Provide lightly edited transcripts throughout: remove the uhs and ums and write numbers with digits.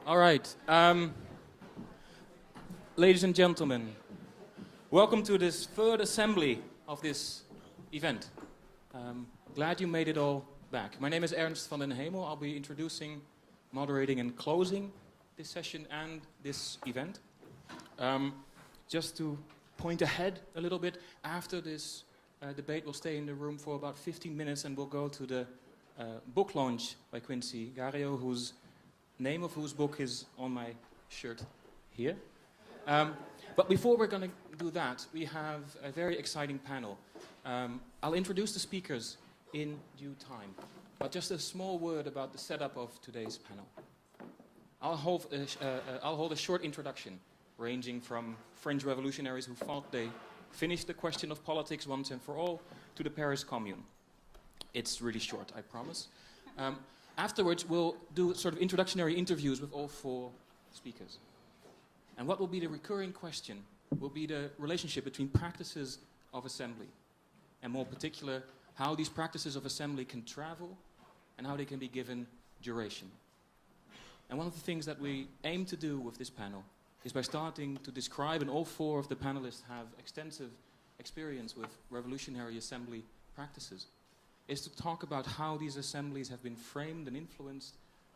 All right. Ladies and gentlemen, welcome to this third assembly of this event. Glad you made it all back. My name is Ernst van den Hemel. I'll be introducing, moderating, and closing this session and this event. Just to point ahead a little bit, after this debate, we'll stay in the room for about 15 minutes and we'll go to the book launch by Quincy Gario, whose name of whose book is on my shirt here. But before we're going to do that, we have a very exciting panel. I'll introduce the speakers in due time, but just a small word about the setup of today's panel. I'll hold a short introduction, ranging from French revolutionaries who thought they finished the question of politics once and for all, to the Paris Commune. It's really short, I promise. Afterwards, we'll do sort of introductory interviews with all four speakers. And what will be the recurring question will be the relationship between practices of assembly, and more particular, how these practices of assembly can travel and how they can be given duration. And one of the things that we aim to do with this panel is by starting to describe, and all four of the panelists have extensive experience with revolutionary assembly practices, is to talk about how these assemblies have been framed and influenced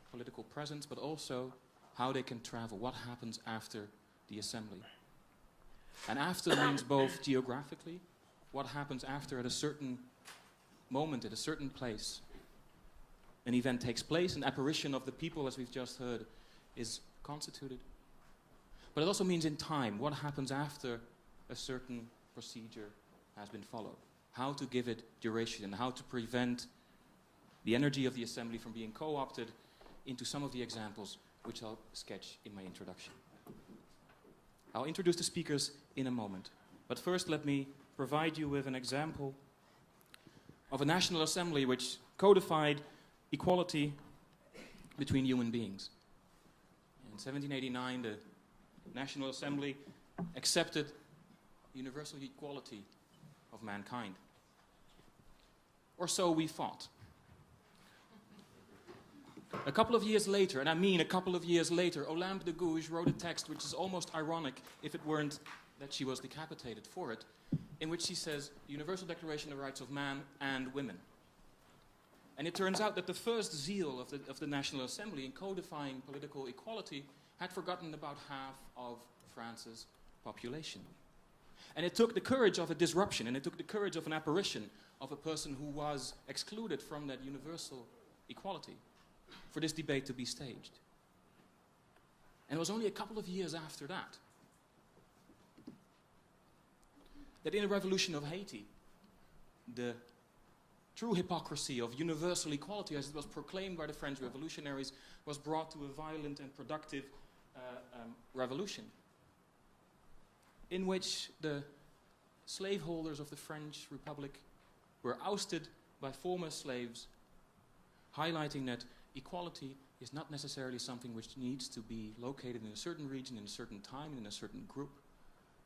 political presence, but also how they can travel, what happens after the assembly. And after means both geographically, what happens after at a certain moment, at a certain place. An event takes place, an apparition of the people, as we've just heard, is constituted. But it also means in time, what happens after a certain procedure has been followed. How to give it duration and how to prevent the energy of the assembly from being co-opted into some of the examples which I'll sketch in my introduction. I'll introduce the speakers in a moment. But first let me provide you with an example of a National Assembly which codified equality between human beings. In 1789, the National Assembly accepted universal equality of mankind. Or so we thought. A couple of years later, and I mean a couple of years later, Olympe de Gouges wrote a text which is almost ironic if it weren't that she was decapitated for it, in which she says, Universal Declaration of the Rights of Man and Women. And it turns out that the first zeal of the National Assembly in codifying political equality had forgotten about half of France's population. And it took the courage of a disruption, and it took the courage of an apparition of a person who was excluded from that universal equality for this debate to be staged. And it was only a couple of years after that that in the revolution of Haiti, the true hypocrisy of universal equality, as it was proclaimed by the French revolutionaries, was brought to a violent and productive revolution, in which the slaveholders of the French Republic were ousted by former slaves, highlighting that equality is not necessarily something which needs to be located in a certain region, in a certain time, in a certain group,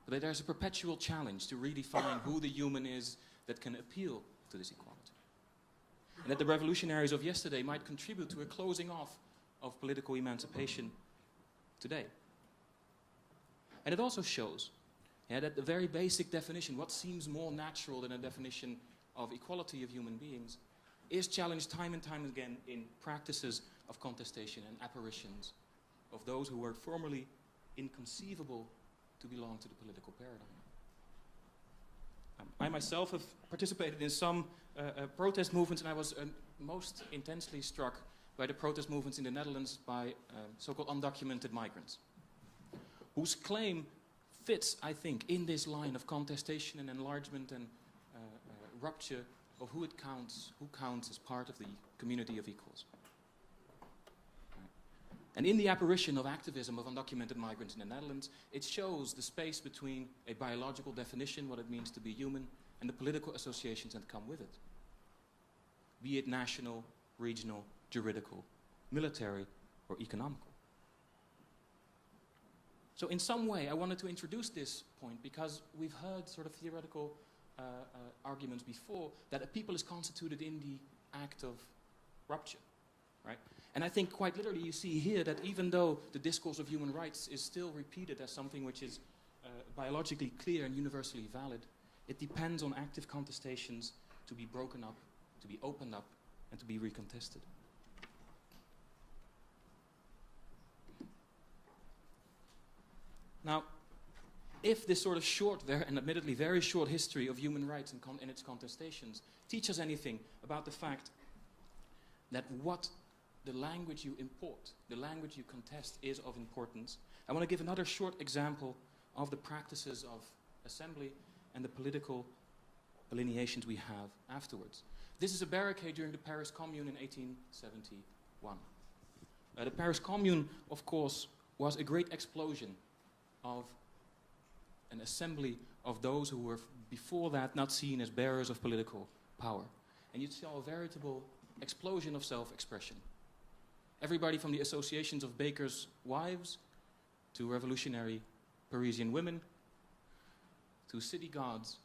but that there's a perpetual challenge to redefine who the human is that can appeal to this equality. And that the revolutionaries of yesterday might contribute to a closing off of political emancipation today. And it also shows that the very basic definition, what seems more natural than a definition of equality of human beings, is challenged time and time again in practices of contestation and apparitions of those who were formerly inconceivable to belong to the political paradigm. I myself have participated in some protest movements, and I was most intensely struck by the protest movements in the Netherlands by so-called undocumented migrants, whose claim fits, I think, in this line of contestation and enlargement and rupture of who counts as part of the community of equals. And in the apparition of activism of undocumented migrants in the Netherlands, it shows the space between a biological definition, what it means to be human, and the political associations that come with it, be it national, regional, juridical, military, or economical. So in some way, I wanted to introduce this point because we've heard sort of theoretical arguments before that a people is constituted in the act of rupture, right? And I think quite literally you see here that even though the discourse of human rights is still repeated as something which is biologically clear and universally valid, it depends on active contestations to be broken up, to be opened up, and to be recontested. Now, if this sort of short and admittedly very short history of human rights and its contestations teaches anything about the fact that what the language you import, the language you contest is of importance, I want to give another short example of the practices of assembly and the political alineations we have afterwards. This is a barricade during the Paris Commune in 1871. The Paris Commune, of course, was a great explosion of an assembly of those who were before that not seen as bearers of political power. And you saw a veritable explosion of self-expression. Everybody from the associations of bakers' wives to revolutionary Parisian women to city guards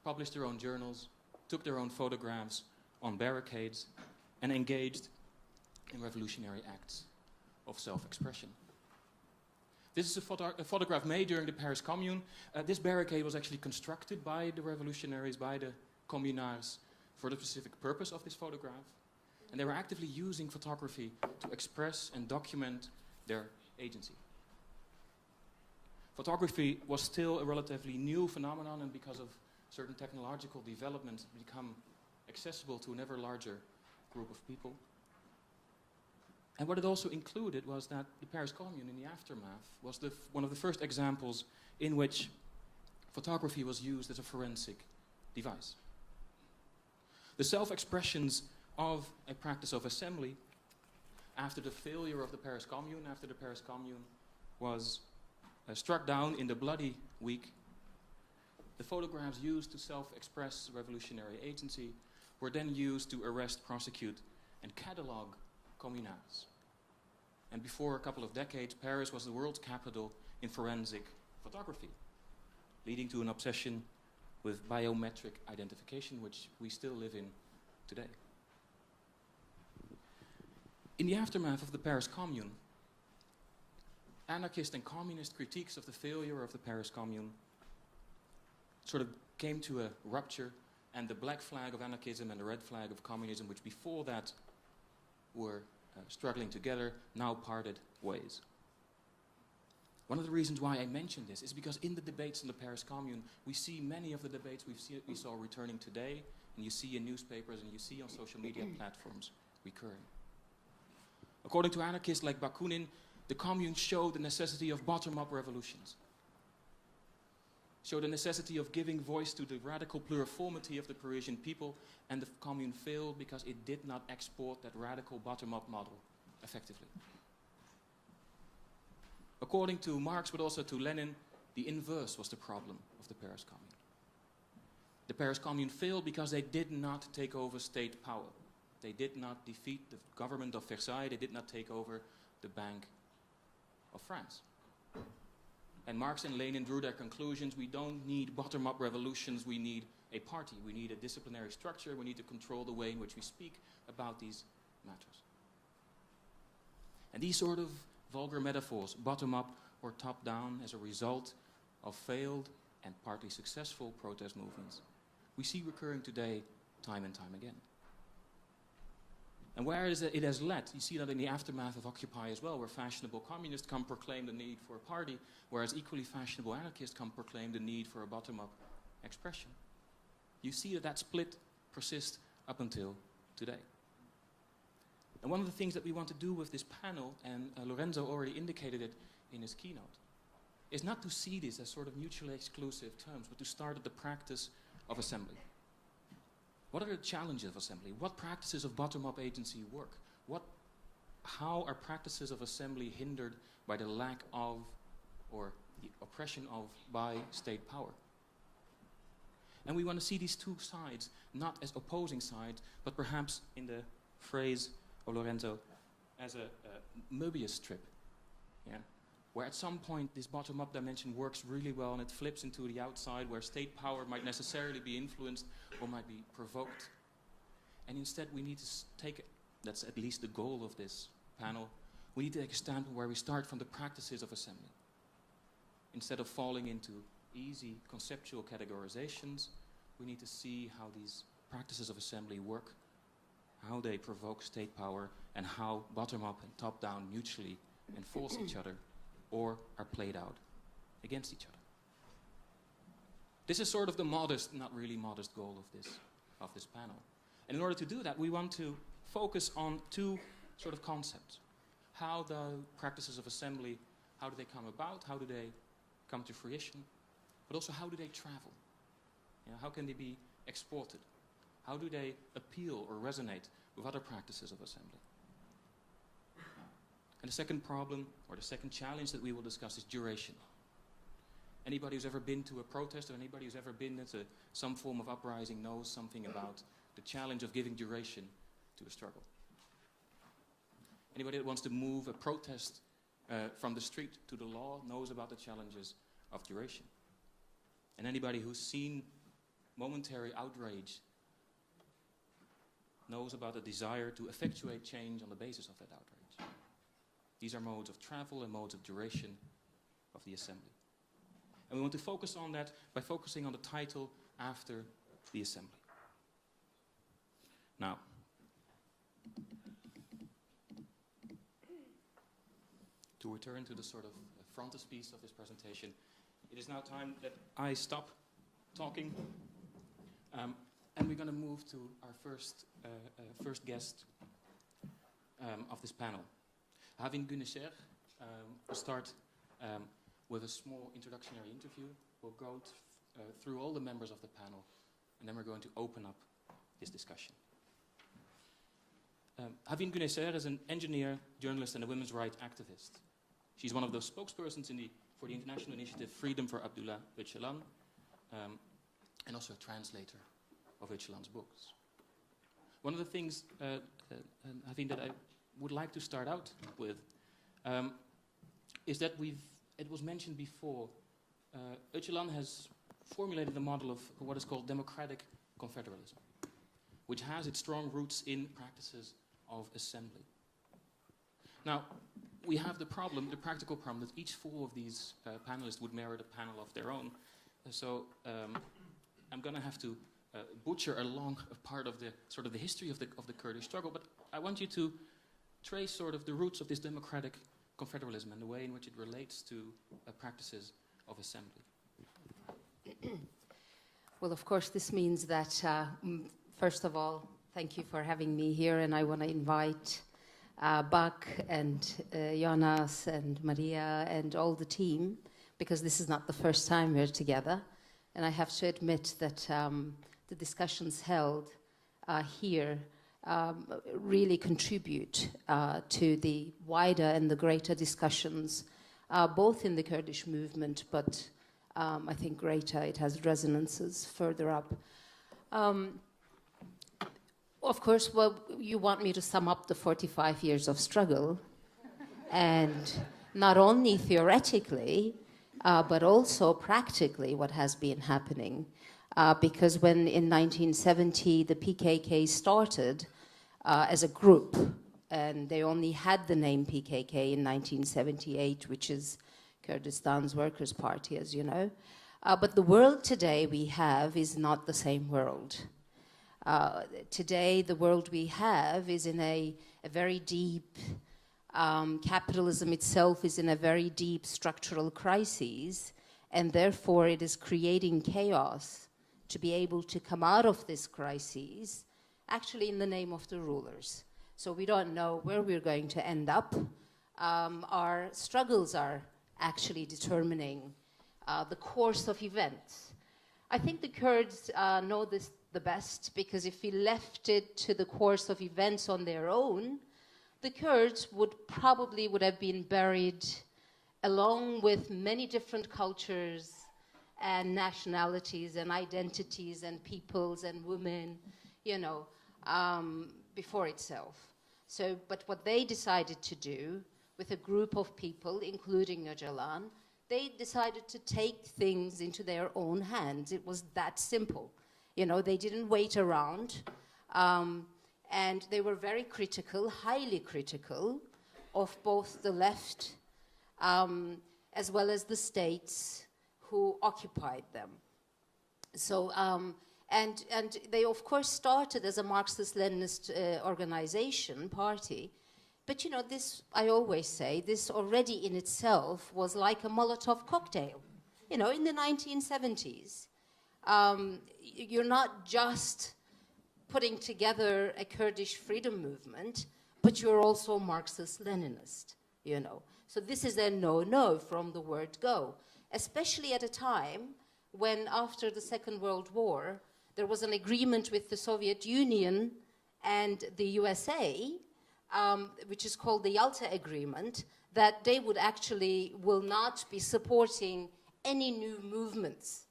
published their own journals, took their own photographs on barricades, and engaged in revolutionary acts of self-expression. This is a photograph made during the Paris Commune. This barricade was actually constructed by the revolutionaries, by the communards, for the specific purpose of this photograph. And they were actively using photography to express and document their agency. Photography was still a relatively new phenomenon, and because of certain technological developments, it became accessible to an ever larger group of people. And what it also included was that the Paris Commune, in the aftermath, was one of the first examples in which photography was used as a forensic device. The self-expressions of a practice of assembly, after the failure of the Paris Commune, after the Paris Commune was struck down in the Bloody Week, the photographs used to self-express revolutionary agency were then used to arrest, prosecute, and catalogue communards. And before a couple of decades, Paris was the world's capital in forensic photography, leading to an obsession with biometric identification, which we still live in today. In the aftermath of the Paris Commune, anarchist and communist critiques of the failure of the Paris Commune sort of came to a rupture, and the black flag of anarchism and the red flag of communism, which before that were struggling together, now parted ways. One of the reasons why I mention this is because in the debates in the Paris Commune, we see many of the debates we saw returning today, and you see in newspapers and you see on social media platforms recurring. According to anarchists like Bakunin, the Commune showed the necessity of bottom-up revolutions, showed the necessity of giving voice to the radical pluriformity of the Parisian people, and the Commune failed because it did not export that radical bottom-up model effectively. According to Marx, but also to Lenin, the inverse was the problem of the Paris Commune. The Paris Commune failed because they did not take over state power. They did not defeat the government of Versailles. They did not take over the Bank of France. And Marx and Lenin drew their conclusions. We don't need bottom-up revolutions. We need a party. We need a disciplinary structure. We need to control the way in which we speak about these matters. And these sort of vulgar metaphors, bottom-up or top-down, as a result of failed and partly successful protest movements, we see recurring today time and time again. And where it has led, you see that in the aftermath of Occupy as well, where fashionable communists come proclaim the need for a party, whereas equally fashionable anarchists come proclaim the need for a bottom-up expression. You see that that split persists up until today. And one of the things that we want to do with this panel, and Lorenzo already indicated it in his keynote, is not to see this as sort of mutually exclusive terms, but to start at the practice of assembly. What are the challenges of assembly? What practices of bottom-up agency work? How are practices of assembly hindered by the lack of, or the oppression of, by state power? And we want to see these two sides not as opposing sides, but perhaps, in the phrase of Lorenzo, as a Möbius strip, yeah? Where at some point this bottom-up dimension works really well and it flips into the outside, where state power might necessarily be influenced or might be provoked. And instead we need to take, that's at least the goal of this panel, we need to take a standpoint where we start from the practices of assembly. Instead of falling into easy conceptual categorizations, we need to see how these practices of assembly work, how they provoke state power, and how bottom-up and top-down mutually enforce each other or are played out against each other. This is sort of the modest, not really modest goal of this panel. And in order to do that, we want to focus on two sort of concepts. How the practices of assembly, how do they come about? How do they come to fruition? But also, how do they travel? You know, how can they be exported? How do they appeal or resonate with other practices of assembly? And the second problem, or the second challenge that we will discuss is duration. Anybody who's ever been to a protest or anybody who's ever been to some form of uprising knows something about the challenge of giving duration to a struggle. Anybody that wants to move a protest from the street to the law knows about the challenges of duration. And anybody who's seen momentary outrage knows about the desire to effectuate change on the basis of that outrage. These are modes of travel and modes of duration of the assembly. And we want to focus on that by focusing on the title after the assembly. Now, to return to the sort of frontispiece of this presentation, it is now time that I stop talking, and we're going to move to our first guest of this panel. Havin Güneser will start with a small introductory interview. We'll go through all the members of the panel, and then we're going to open up this discussion. Havin Güneser is an engineer, journalist, and a women's rights activist. She's one of the spokespersons for the international initiative Freedom for Abdullah Öcalan, and also a translator of Öcalan's books. One of the things, I think that I would like to start out with is that it was mentioned before, Öcalan has formulated the model of what is called democratic confederalism, which has its strong roots in practices of assembly. Now, we have the practical problem, that each four of these panelists would merit a panel of their own. So I'm going to have to butcher a part of the history of the Kurdish struggle, but I want you to trace sort of the roots of this democratic confederalism and the way in which it relates to practices of assembly. Well, of course, this means that, first of all, thank you for having me here, and I want to invite Buck and Jonas and Maria and all the team, because this is not the first time we're together. And I have to admit that the discussions held here really contribute to the wider and the greater discussions, both in the Kurdish movement, but I think greater, it has resonances further up. Of course, well, you want me to sum up the 45 years of struggle, and not only theoretically, but also practically what has been happening. Because when in 1970 the PKK started as a group, and they only had the name PKK in 1978, which is Kurdistan's Workers' Party, as you know. But the world today we have is not the same world. Today, the world we have is in a very deep, capitalism itself is in a very deep structural crisis, and therefore it is creating chaos to be able to come out of this crisis, actually in the name of the rulers. So we don't know where we're going to end up. Our struggles are actually determining the course of events. I think the Kurds know this the best, because if we left it to the course of events on their own, the Kurds would have been buried along with many different cultures and nationalities and identities and peoples and women, you know, before itself. So, but what they decided to do with a group of people, including Öcalan, they decided to take things into their own hands. It was that simple. You know, they didn't wait around. And they were very critical, highly critical, of both the left as well as the states who occupied them. So, and they of course started as a Marxist-Leninist organization, party, but you know, this, I always say, this already in itself was like a Molotov cocktail. You know, in the 1970s, you're not just putting together a Kurdish freedom movement, but you're also Marxist-Leninist, you know. So this is a no-no from the word go, especially at a time when after the Second World War, there was an agreement with the Soviet Union and the USA, which is called the Yalta Agreement, that they would actually will not be supporting any new movements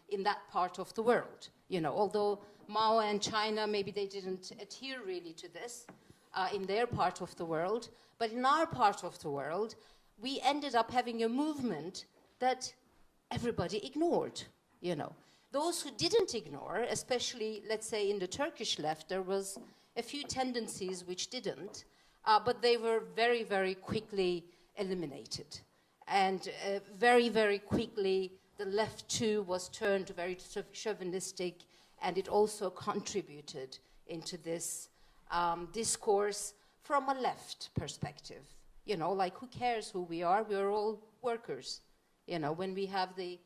in that part of the world. You know, although Mao and China, maybe they didn't adhere really to this in their part of the world, but in our part of the world, we ended up having a movement that everybody ignored, you know. Those who didn't ignore, especially, let's say, in the Turkish left, there was a few tendencies which didn't, but they were very, very quickly eliminated. And very, very quickly, the left too was turned very chauvinistic, and it also contributed into this discourse from a left perspective. You know, like, who cares who we are? We are all workers. You know, when we have the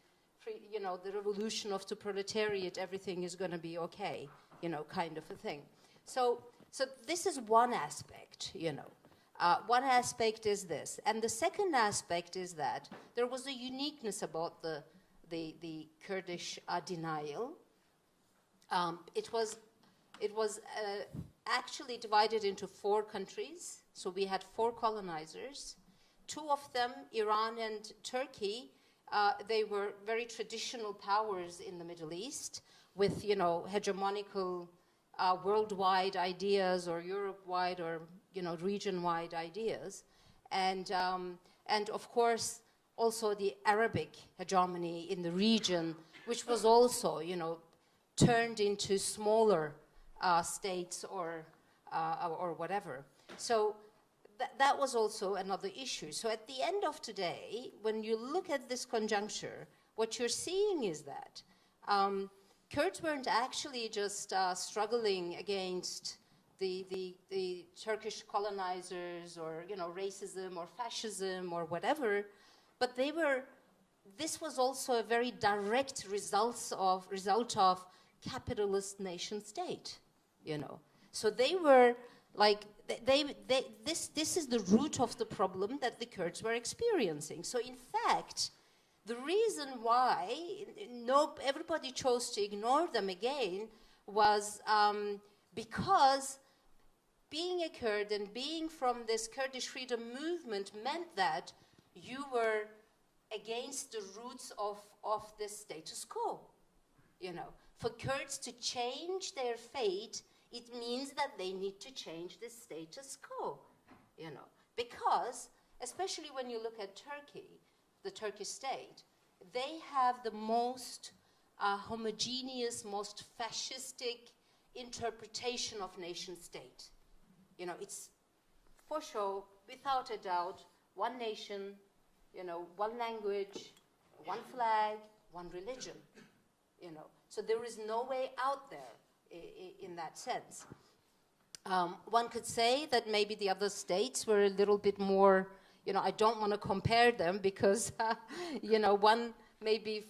revolution of the proletariat, everything is going to be okay, you know, kind of a thing. So this is one aspect, you know. One aspect is this. And the second aspect is that there was a uniqueness about the Kurdish denial. It was actually divided into 4 countries. So we had 4 colonizers. 2 of them, Iran and Turkey, they were very traditional powers in the Middle East with, you know, hegemonical worldwide ideas or Europe-wide or, you know, region-wide ideas. And of course, also the Arabic hegemony in the region, which was also, you know, turned into smaller states or whatever. So that was also another issue. So at the end of today, when you look at this conjuncture, what you're seeing is that Kurds weren't actually just struggling against the Turkish colonizers or, you know, racism or fascism or whatever, but this was also a very direct result of capitalist nation state, you know. So they were like, this is the root of the problem that the Kurds were experiencing. So in fact, the reason why everybody chose to ignore them again was because being a Kurd and being from this Kurdish freedom movement meant that you were against the roots of this status quo, you know. For Kurds to change their fate, it means that they need to change the status quo, you know. Because, especially when you look at Turkey, the Turkish state, they have the most homogeneous, most fascistic interpretation of nation state. You know, it's for sure, without a doubt, one nation, you know, one language, one flag, one religion, you know. So there is no way out there in that sense. One could say that maybe the other states were a little bit more, you know, I don't want to compare them because, you know, one maybe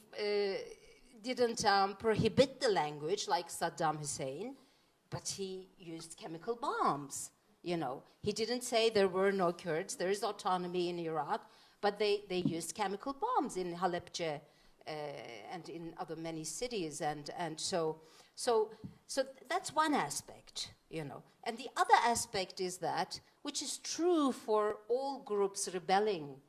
didn't prohibit the language like Saddam Hussein, but he used chemical bombs, you know. He didn't say there were no Kurds, there is autonomy in Iraq, but they used chemical bombs in Halepce and in other many cities, and so that's one aspect, you know. And the other aspect is that, which is true for all groups rebelling,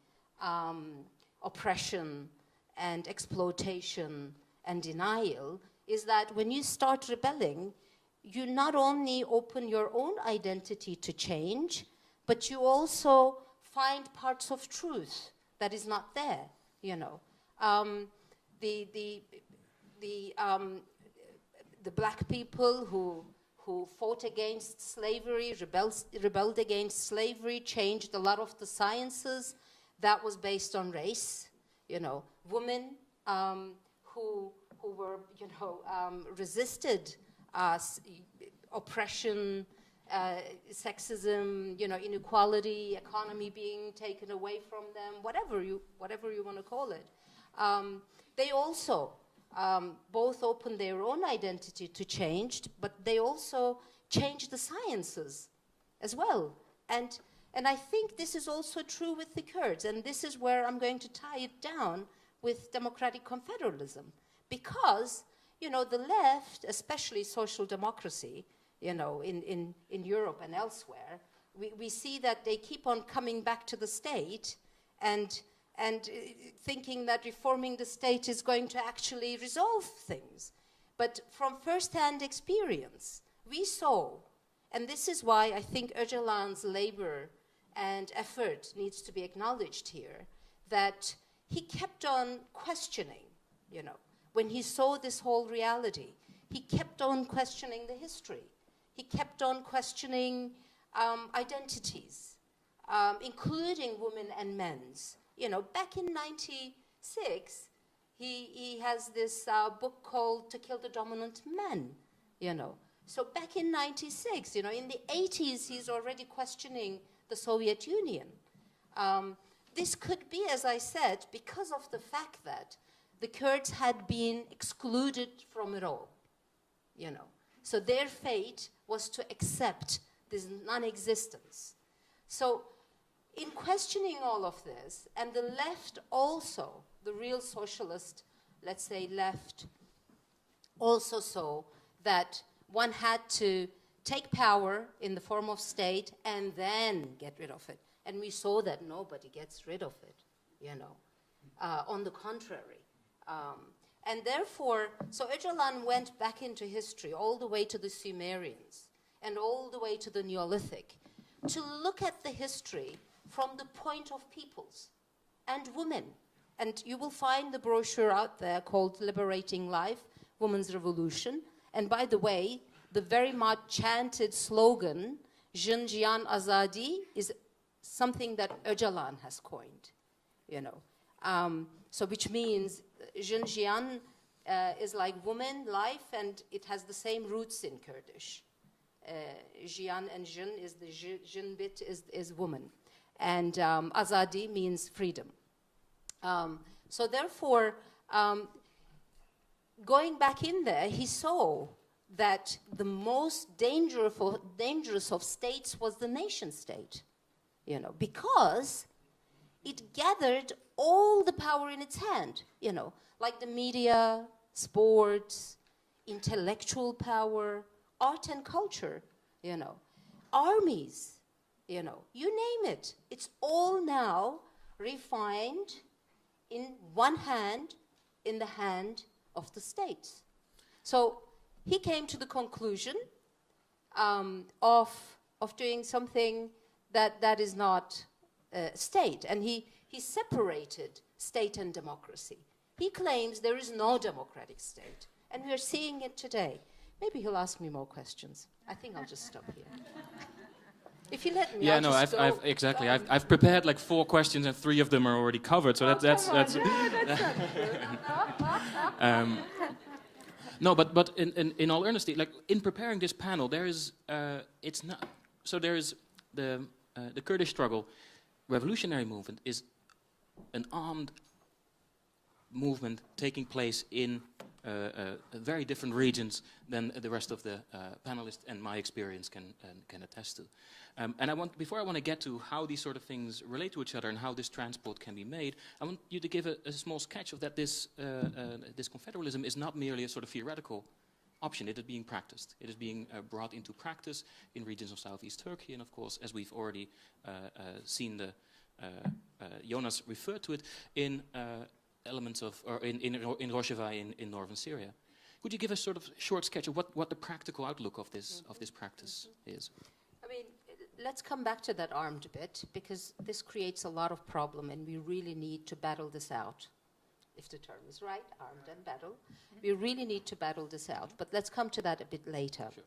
oppression and exploitation and denial, is that when you start rebelling, you not only open your own identity to change, but you also find parts of truth that is not there, you know. The black people who who fought against slavery, rebelled against slavery, changed a lot of the sciences that was based on race. You know, women who were, you know, resisted oppression, sexism, you know, inequality, economy being taken away from them, whatever you want to call it. They also both opened their own identity to change, but they also changed the sciences as well. And I think this is also true with the Kurds, and this is where I'm going to tie it down with democratic confederalism, because, you know, the left, especially social democracy, you know, in Europe and elsewhere, we see that they keep on coming back to the state and thinking that reforming the state is going to actually resolve things. But from first-hand experience, we saw, and this is why I think Öcalan's labor and effort needs to be acknowledged here, that he kept on questioning, you know, when he saw this whole reality, he kept on questioning the history. He kept on questioning identities, including women and men's. You know, back in '96, he has this book called To Kill the Dominant Man, you know. So back in '96, you know, in the '80s, he's already questioning the Soviet Union. This could be, as I said, because of the fact that the Kurds had been excluded from it all, you know. So their fate was to accept this non-existence. So in questioning all of this, and the left also, the real socialist, let's say left, also saw that one had to take power in the form of state and then get rid of it. And we saw that nobody gets rid of it, you know, on the contrary. And therefore, so Öcalan went back into history all the way to the Sumerians and all the way to the Neolithic to look at the history from the point of peoples and women. And you will find the brochure out there called Liberating Life, Women's Revolution. And by the way, the very much chanted slogan, Jin Jiyan Azadi, is something that Öcalan has coined, you know. So which means Jin Jiyan is like woman, life, and it has the same roots in Kurdish. Jiyan and Jin is the Jin bit is woman. And Azadi means freedom. So therefore, going back in there, he saw that the most dangerous of states was the nation state, you know, because it gathered all the power in its hand, you know, like the media, sports, intellectual power, art and culture, you know, armies, you know, you name it. It's all now refined in one hand, in the hand of the state. So he came to the conclusion of doing something that is not state, and he separated state and democracy. He claims there is no democratic state, and we're seeing it today. Maybe he'll ask me more questions. I think I'll just stop here. If you let me, yeah, I'll no, just I've exactly. I've prepared like 4 questions, and 3 of them are already covered. So that's No, that's not true. No, but in all honesty, like in preparing this panel, there is it's not. So there is the Kurdish struggle, revolutionary movement is an armed movement taking place in very different regions than the rest of the panelists and my experience can attest to. And before I want to get to how these sort of things relate to each other and how this transport can be made, I want you to give a small sketch of that this confederalism is not merely a sort of theoretical option. It is being practiced. It is being brought into practice in regions of southeast Turkey, and of course, as we've already seen Jonas referred to it, in elements of, or in Rojava in northern Syria. Could you give a sort of short sketch of what the practical outlook of this practice is? I mean, let's come back to that armed bit, because this creates a lot of problem, and we really need to battle this out. If the term is right, armed and battle. We really need to battle this out, but let's come to that a bit later. Sure.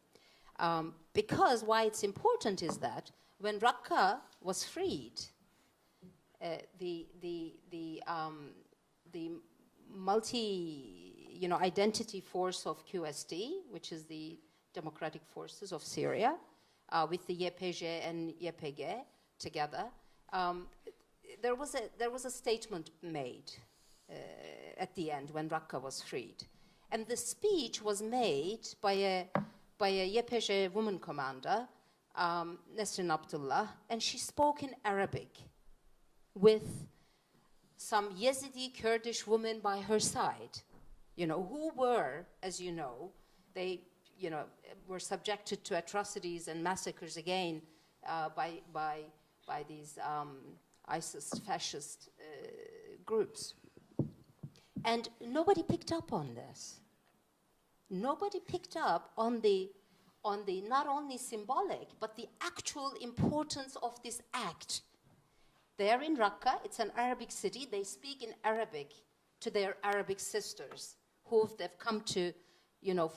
Because why it's important is that when Raqqa was freed, the multi-identity force of QSD, which is the Democratic Forces of Syria, with the YPG and YPG together, there was a statement made at the end when Raqqa was freed, and the speech was made by a YPG woman commander, Nesrin Abdullah, and she spoke in Arabic with some Yazidi Kurdish women by her side, who were, as you know, they, were subjected to atrocities and massacres again by these ISIS fascist groups. And nobody picked up on this. Nobody picked up on the not only symbolic, but the actual importance of this act. They are in Raqqa, it's an Arabic city, they speak in Arabic to their Arabic sisters, who they've come to,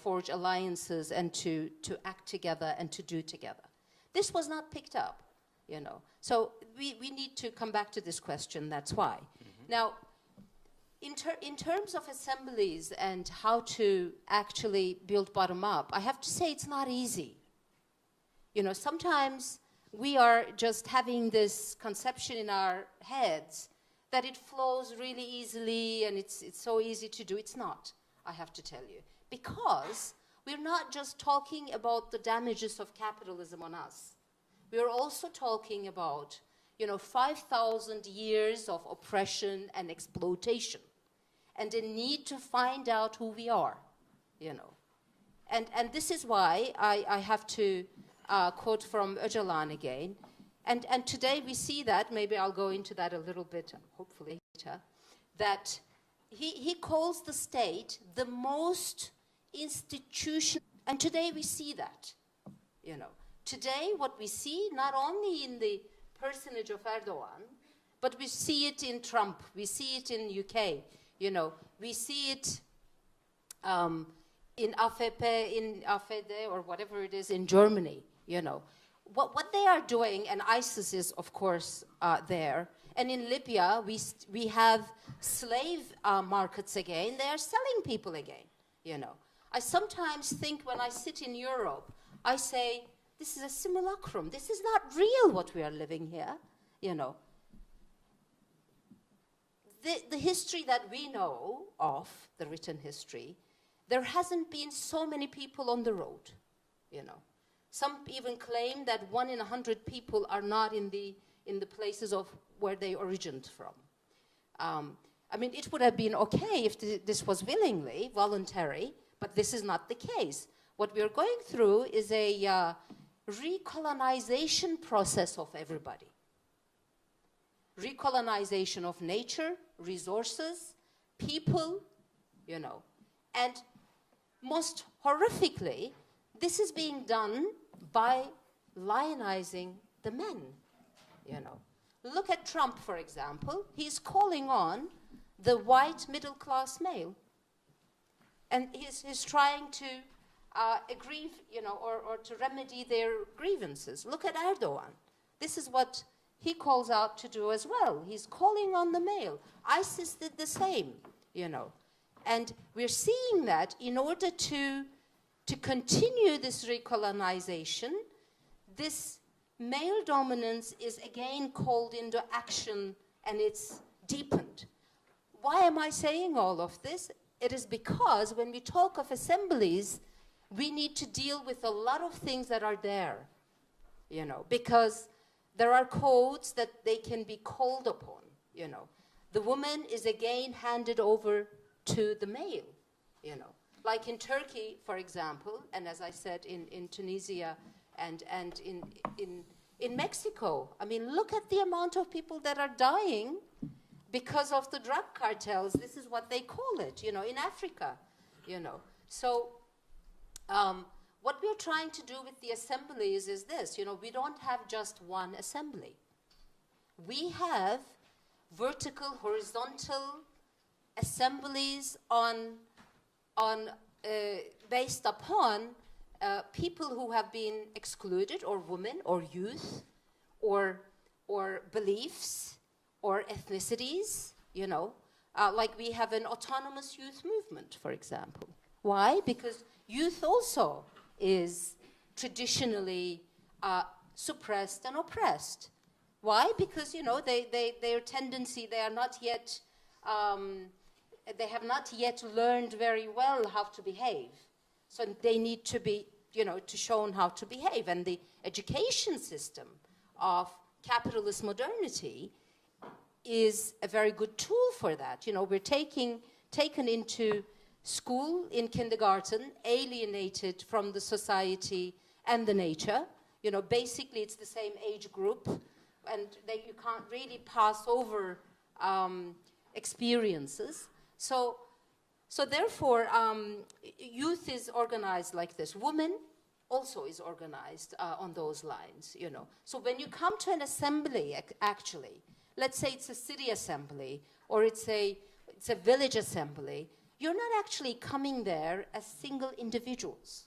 forge alliances and to act together and to do together. This was not picked up, So we need to come back to this question, that's why. Mm-hmm. Now, in terms of assemblies and how to actually build bottom up, I have to say it's not easy. Sometimes we are just having this conception in our heads that it flows really easily and it's so easy to do. It's not, I have to tell you. Because we're not just talking about the damages of capitalism on us. We're also talking about, 5,000 years of oppression and exploitation and a need to find out who we are, And this is why I have to quote from Öcalan again. And today we see that, maybe I'll go into that a little bit, hopefully later, that he calls the state the most institution, and today we see that, Today what we see, not only in the personage of Erdogan, but we see it in Trump, we see it in UK, we see it in AfD or whatever it is in Germany, What they are doing, and ISIS is, of course, there. And in Libya, we have slave markets again. They are selling people again, I sometimes think when I sit in Europe, I say, this is a simulacrum. This is not real what we are living here, The history that we know of, the written history, there hasn't been so many people on the road, Some even claim that 1 in 100 people are not in the places of where they originated from. It would have been okay if this was willingly, voluntary, but this is not the case. What we are going through is a recolonization process of everybody. Recolonization of nature, resources, people, And most horrifically, this is being done by lionizing the men, Look at Trump, for example. He's calling on the white middle-class male. And he's trying to agree, or to remedy their grievances. Look at Erdogan. This is what he calls out to do as well. He's calling on the male. ISIS did the same, And we're seeing that in order to continue this recolonization, this male dominance is again called into action and it's deepened. Why am I saying all of this? It is because when we talk of assemblies, we need to deal with a lot of things that are there, because there are codes that they can be called upon, The woman is again handed over to the male, Like in Turkey, for example, and as I said, in Tunisia and in Mexico. Look at the amount of people that are dying because of the drug cartels. This is what they call it, in Africa, So what we're trying to do with the assemblies is this, we don't have just one assembly. We have vertical, horizontal assemblies based upon people who have been excluded, or women, or youth, or beliefs, or ethnicities, you know. Like we have an autonomous youth movement, for example. Why? Because youth also is traditionally suppressed and oppressed. Why? Because, you know, their tendency, they are not yet, they have not yet learned very well how to behave. So they need to be, you know, to shown how to behave. And the education system of capitalist modernity is a very good tool for that. You know, we're taken into school in kindergarten, alienated from the society and the nature. You know, basically it's the same age group, and you can't really pass over experiences. So therefore, youth is organized like this. Women also is organized on those lines, you know. So when you come to an assembly, actually, let's say it's a city assembly, or it's a village assembly, you're not actually coming there as single individuals.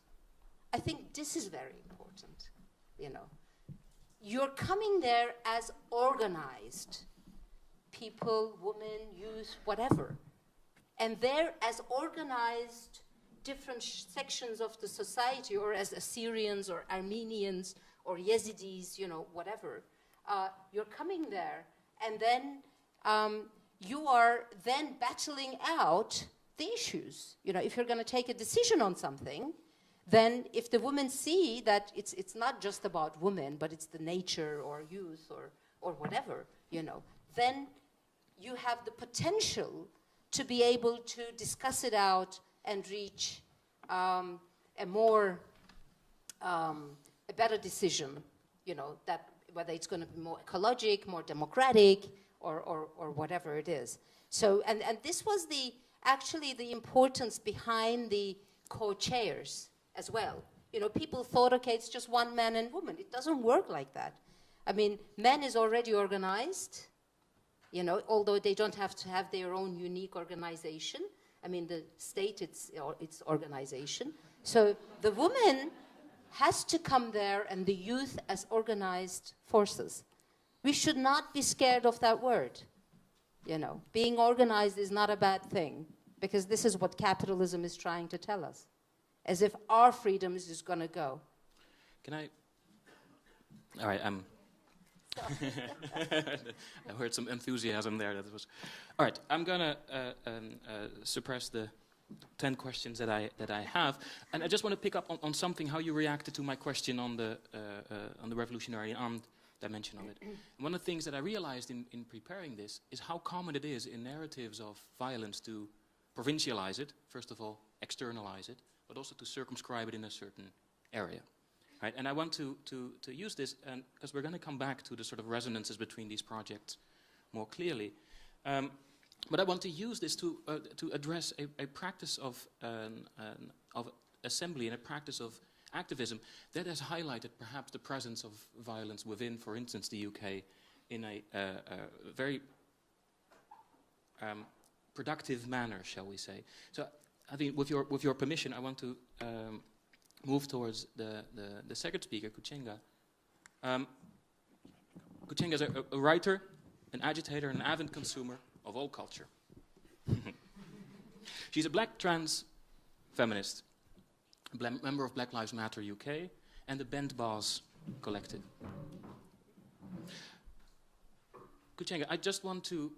I think this is very important, you know. You're coming there as organized people, women, youth, whatever. And they're as organized different sections of the society, or as Assyrians or Armenians or Yazidis, you know, whatever. You're coming there, and then you are then battling out the issues. You know, if you're going to take a decision on something, then if the women see that it's not just about women, but it's the nature or youth or whatever, you know, then you have the potential to be able to discuss it out and reach a better decision, you know, that whether it's going to be more ecologic, more democratic, or whatever it is. So, and this was actually the importance behind the co-chairs as well. You know, people thought, okay, it's just one man and woman. It doesn't work like that. I mean, men is already organized, you know, although they don't have to have their own unique organization. I mean, the state, it's organization. So the woman has to come there, and the youth as organized forces. We should not be scared of that word. You know, being organized is not a bad thing, because this is what capitalism is trying to tell us. As if our freedom is just going to go. Can I? All right, I heard some enthusiasm there. That was all right. I'm gonna suppress the 10 questions that I have, and I just want to pick up on something. How you reacted to my question on the revolutionary armed dimension of it. And one of the things that I realized in preparing this is how common it is in narratives of violence to provincialize it. First of all, externalize it, but also to circumscribe it in a certain area. Right? And I want to use this, because we're going to come back to the sort of resonances between these projects more clearly. But I want to use this to address a practice of assembly and a practice of activism that has highlighted perhaps the presence of violence within, for instance, the UK in a very productive manner, shall we say. So I think with your permission, I want to move towards the second speaker, KUCHENGA. KUCHENGA is a writer, an agitator, an avid consumer of all culture. She's a black trans feminist, member of Black Lives Matter UK, and the Bent Bars Collective. KUCHENGA, I just want to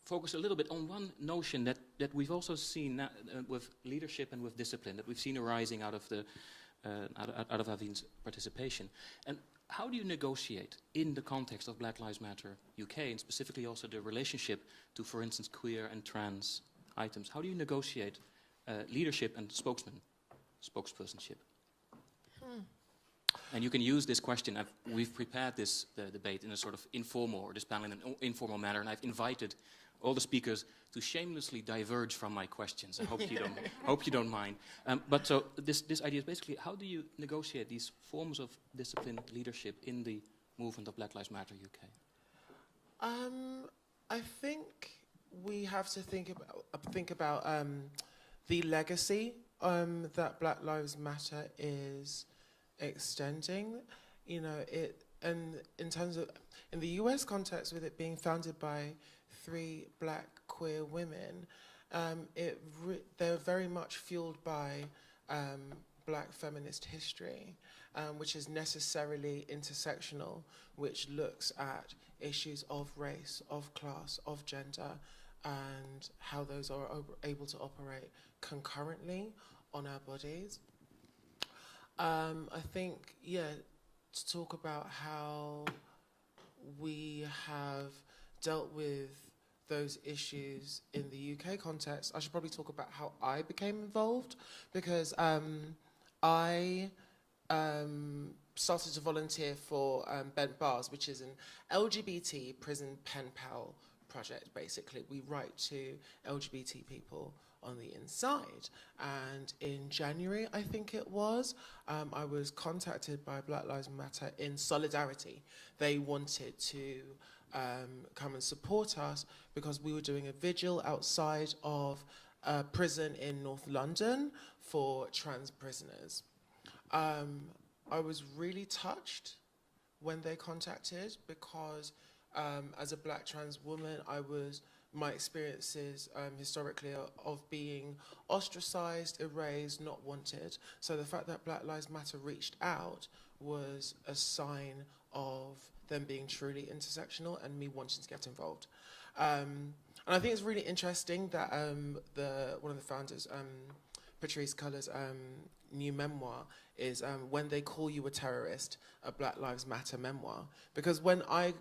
focus a little bit on one notion that we've also seen with leadership and with discipline, that we've seen arising out of Havin's participation. And how do you negotiate in the context of Black Lives Matter UK, and specifically also the relationship to, for instance, queer and trans items? How do you negotiate leadership and spokespersonship? And you can use this question. We've prepared this debate in a sort of informal, or this panel in an informal manner, and I've invited all the speakers to shamelessly diverge from my questions. I hope you don't mind. But so this idea is basically, how do you negotiate these forms of disciplined leadership in the movement of Black Lives Matter UK? I think we have to think about the legacy that Black Lives Matter is extending, you know, and in terms of, in the US context, with it being founded by 3 Black queer women, they're very much fueled by Black feminist history, which is necessarily intersectional, which looks at issues of race, of class, of gender, and how those are able to operate concurrently on our bodies. I think, yeah, to talk about how we have dealt with those issues in the UK context, I should probably talk about how I became involved, because I started to volunteer for Bent Bars, which is an LGBT prison pen pal project, basically. We write to LGBT people on the inside. And in January, I think it was, I was contacted by Black Lives Matter in solidarity. They wanted to come and support us because we were doing a vigil outside of a prison in North London for trans prisoners. I was really touched when they contacted, because as a Black trans woman, my experiences historically of being ostracized, erased, not wanted. So the fact that Black Lives Matter reached out was a sign of them being truly intersectional and me wanting to get involved. And I think it's really interesting that one of the founders, Patrisse Culler's new memoir is When They Call You a Terrorist, a Black Lives Matter memoir. Because when I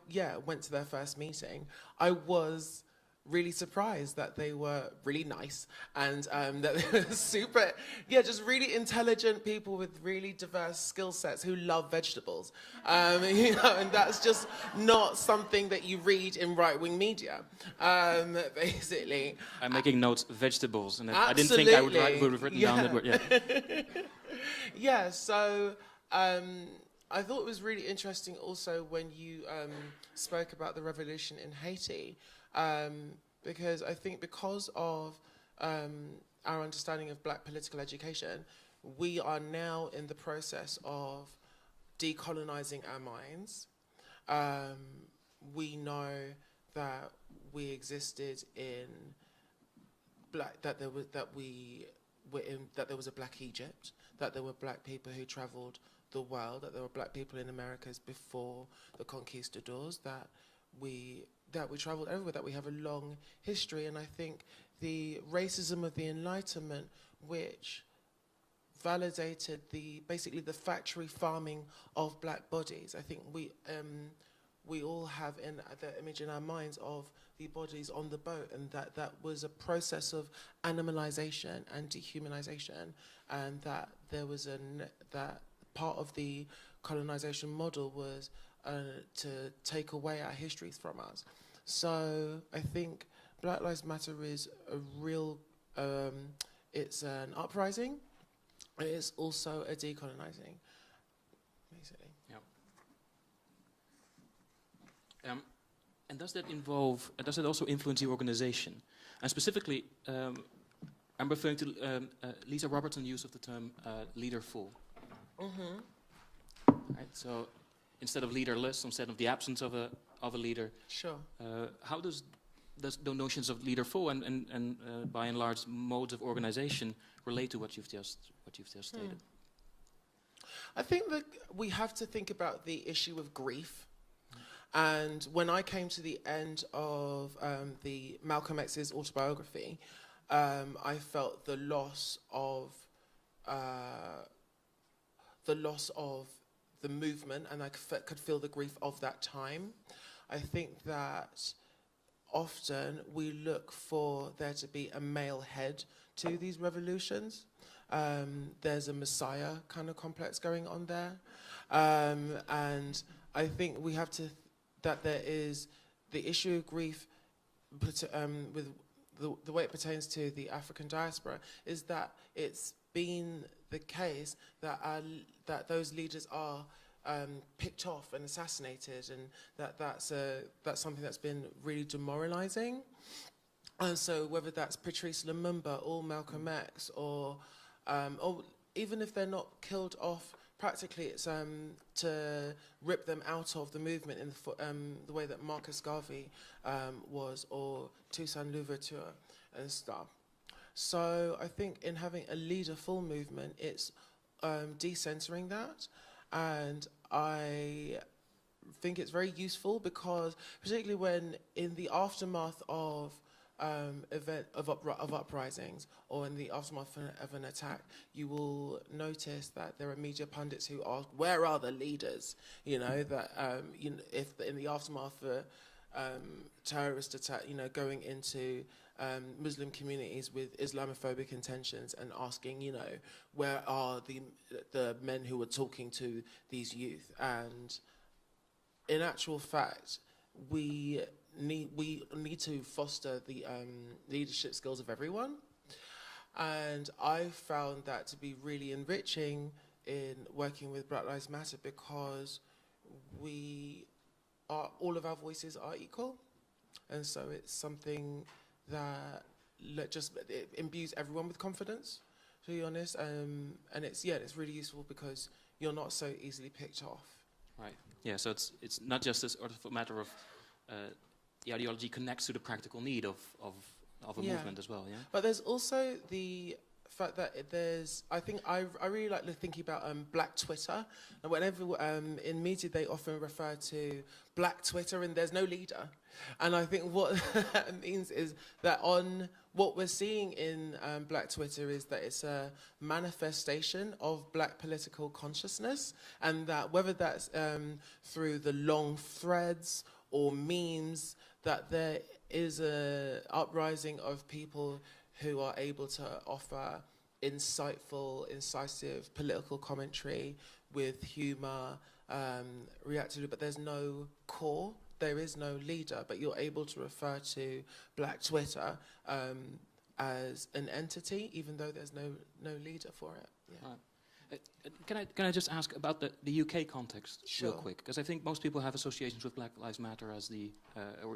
went to their first meeting, I was really surprised that they were really nice and that they were super, just really intelligent people with really diverse skill sets who love vegetables. You know, and that's just not something that you read in right-wing media, basically. I'm making notes, vegetables, and I didn't think I would have written down that word. Yeah. Yeah, so I thought it was really interesting also when you spoke about the revolution in Haiti, because I think because of our understanding of Black political education, we are now in the process of decolonizing our minds. We know that we existed in that there was a Black Egypt, that there were Black people who traveled the world, that there were Black people in Americas before the conquistadors, that we traveled everywhere, that we have a long history. And I think the racism of the Enlightenment, which validated basically the factory farming of Black bodies, I think we all have the image in our minds of the bodies on the boat, and that was a process of animalization and dehumanization, and that there was that part of the colonization model was to take away our histories from us. So I think Black Lives Matter is a real, it's an uprising, and it's also a decolonizing, basically. Yeah. And does that also influence your organization? And specifically, I'm referring to Lisa Robertson's use of the term leaderful. Mm-hmm. Right, so instead of leaderless, instead of the absence of a leader, sure. How does the notions of leaderful and by and large modes of organization relate to what you've just stated? I think that we have to think about the issue of grief. And when I came to the end of the Malcolm X's autobiography, I felt the loss of the movement, and I could feel the grief of that time. I think that often we look for there to be a male head to these revolutions. There's a messiah kind of complex going on there. And I think we have to, that there is the issue of grief with the way it pertains to the African diaspora, is that it's been the case that those leaders are picked off and assassinated, and that's something that's been really demoralizing. And so whether that's Patrice Lumumba or Malcolm X or even if they're not killed off, practically it's to rip them out of the movement in the way that Marcus Garvey was, or Toussaint Louverture and stuff. So I think in having a leaderful movement, it's decentering that, and I think it's very useful because particularly when in the aftermath of uprisings or in the aftermath of an attack, you will notice that there are media pundits who ask, where are the leaders? You know, that if in the aftermath of terrorist attack, you know, going into Muslim communities with Islamophobic intentions and asking, you know, where are the men who were talking to these youth? And in actual fact, we need to foster the leadership skills of everyone, and I found that to be really enriching in working with Black Lives Matter because all of our voices are equal, and so it's something that it imbues everyone with confidence, to be honest, and it's really useful because you're not so easily picked off. Right. Yeah. So it's not just this matter of the ideology connects to the practical need of a movement as well, yeah? But there's also the fact that I really like thinking about Black Twitter. And whenever in media they often refer to Black Twitter and there's no leader. And I think what that means is that what we're seeing in Black Twitter is that it's a manifestation of Black political consciousness, and that whether that's through the long threads or memes, that there is a uprising of people who are able to offer insightful, incisive political commentary with humour, reactivity, but there's no core, there is no leader, but you're able to refer to Black Twitter as an entity, even though there's no leader for it. Yeah. Right. Can I just ask about the UK context real quick? Because I think most people have associations with Black Lives Matter as the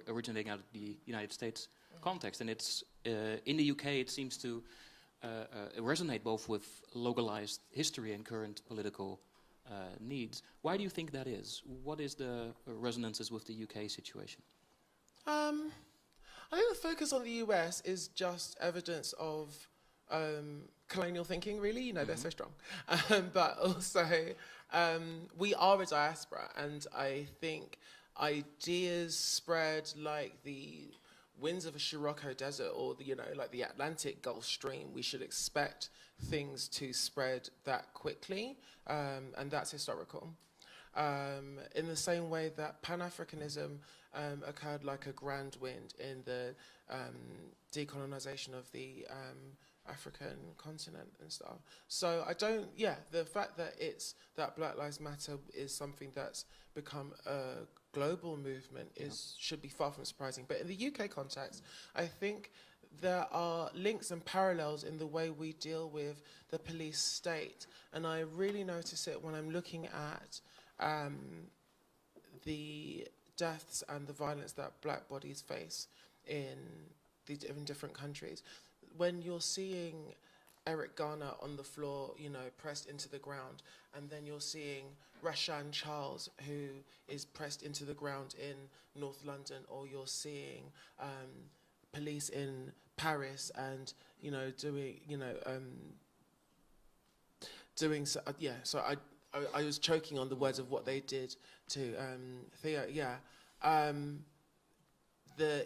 originating out of the United States context, and it's in the UK it seems to resonate both with localized history and current political needs. Why do you think that is? What is the resonances with the UK situation? I think the focus on the US is just evidence of colonial thinking, really, you know, they're so strong. But also, we are a diaspora, and I think ideas spread like the winds of a Scirocco desert or like the Atlantic Gulf Stream. We should expect things to spread that quickly, and that's historical. In the same way that Pan-Africanism occurred like a grand wind in the decolonization of the African continent and stuff. So the fact that Black Lives Matter is something that's become a global movement should be far from surprising. But in the UK context, I think there are links and parallels in the way we deal with the police state. And I really notice it when I'm looking at the deaths and the violence that Black bodies face in different countries. When you're seeing Eric Garner on the floor, you know, pressed into the ground, and then you're seeing Rashan Charles, who is pressed into the ground in North London, or you're seeing police in Paris and, you know, so I was choking on the words of what they did to Thea, there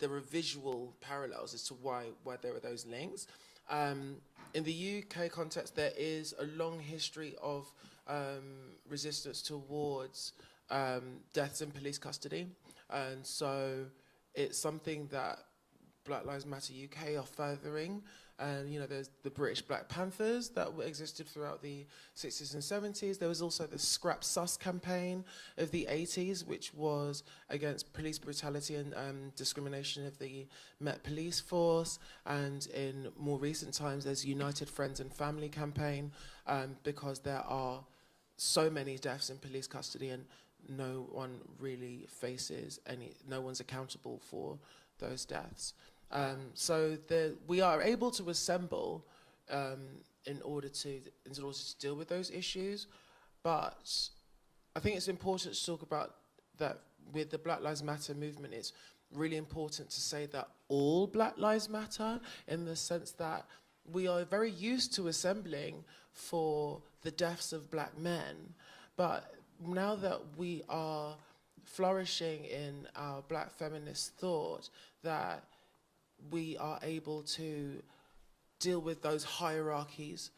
are visual parallels as to why there are those links. In the UK context, there is a long history of resistance towards deaths in police custody, and so it's something that Black Lives Matter UK are furthering. And you know, there's the British Black Panthers that existed throughout the 60s and 70s. There was also the Scrap Sus campaign of the 80s, which was against police brutality and discrimination of the Met Police Force. And in more recent times, there's United Friends and Family campaign, because there are so many deaths in police custody and no one really no one's accountable for those deaths. So we are able to assemble in order to deal with those issues, but I think it's important to talk about that with the Black Lives Matter movement. It's really important to say that all Black Lives Matter, in the sense that we are very used to assembling for the deaths of black men, but now that we are flourishing in our black feminist thought, that we are able to deal with those hierarchies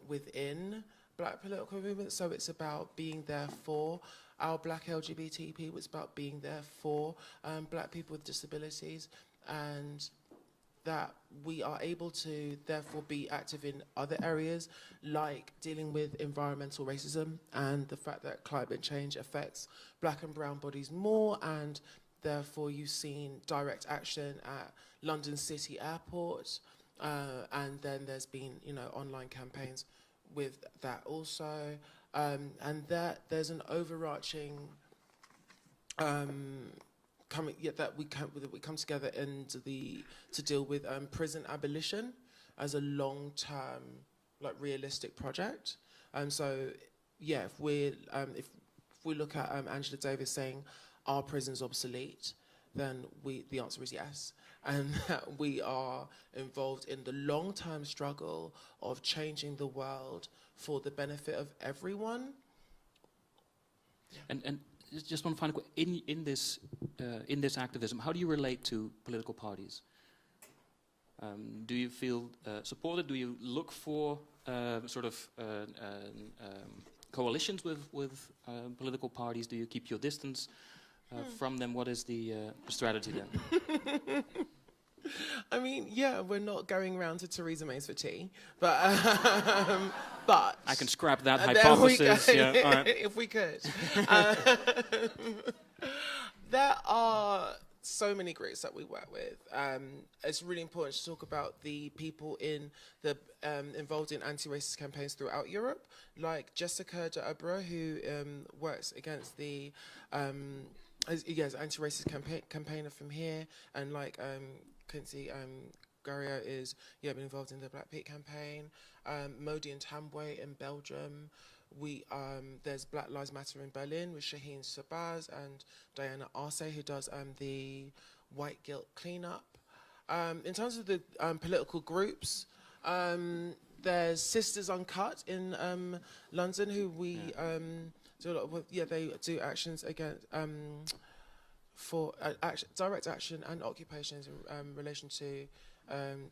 within black political movements. So it's about being there for our black LGBT people, it's about being there for black people with disabilities, and that we are able to therefore be active in other areas, like dealing with environmental racism and the fact that climate change affects black and brown bodies more, and therefore you've seen direct action at London City Airport, and then there's been, you know, online campaigns with that also, and that there's an overarching that we come together to deal with prison abolition as a long-term, like, realistic project. So yeah, if we look at Angela Davis saying our prison's obsolete, then the answer is yes, and that we are involved in the long-term struggle of changing the world for the benefit of everyone. And just one final question. In this activism, how do you relate to political parties? Do you feel supported? Do you look for coalitions with political parties? Do you keep your distance from them? What is the strategy then? I mean, yeah, we're not going around to Theresa May's for tea, but but I can scrap that hypothesis. Yeah, all right. If we could. There are so many groups that we work with. It's really important to talk about the people involved in anti-racist campaigns throughout Europe, like Jessica de Abra, who works against the anti-racist campaigner from here, and like Quincy Gario is been involved in the Black Pete campaign. Modi and Tambwe in Belgium. There's Black Lives Matter in Berlin with Shaheen Shabazz and Diana Arce, who does the white guilt cleanup. In terms of the political groups, there's Sisters Uncut in London, who we do a lot of. Yeah, they do actions against for direct action and occupations in relation to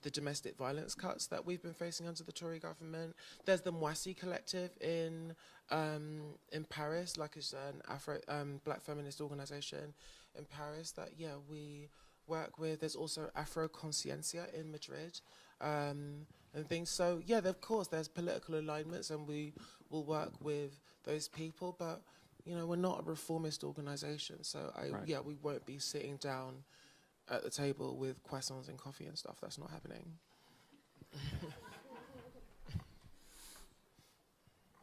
the domestic violence cuts that we've been facing under the Tory government. There's the Mwasi Collective in Paris, like it's an Afro black feminist organisation in Paris that we work with. There's also Afro Conciencia in Madrid and things. So of course there's political alignments, and we will work with those people, but we're not a reformist organisation, so we won't be sitting down at the table with croissants and coffee and stuff. That's not happening.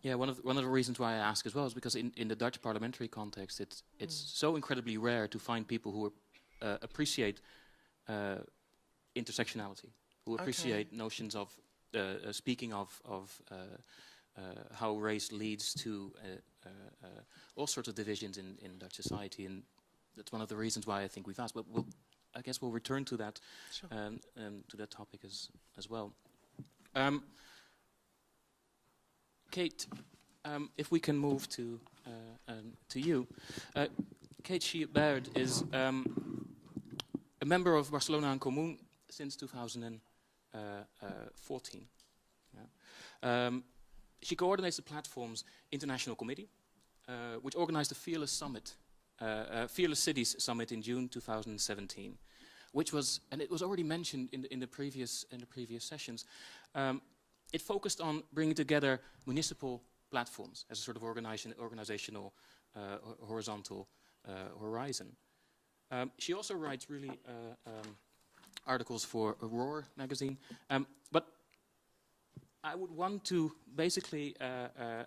Yeah, one of the reasons why I ask as well is because in the Dutch parliamentary context, it's so incredibly rare to find people who appreciate intersectionality, who appreciate notions of speaking of how race leads to all sorts of divisions in Dutch society, and that's one of the reasons why I think we've asked. But I guess we'll return to that to that topic as well. Kate, if we can move to you. Kate Shea Baird is a member of Barcelona Commune since 2014. She coordinates the platform's international committee, which organized the Fearless Summit, Fearless Cities Summit in June 2017, which was, and it was already mentioned in the previous sessions. It focused on bringing together municipal platforms as a sort of organizational horizontal horizon. She also writes really articles for Roar magazine, but I would want to basically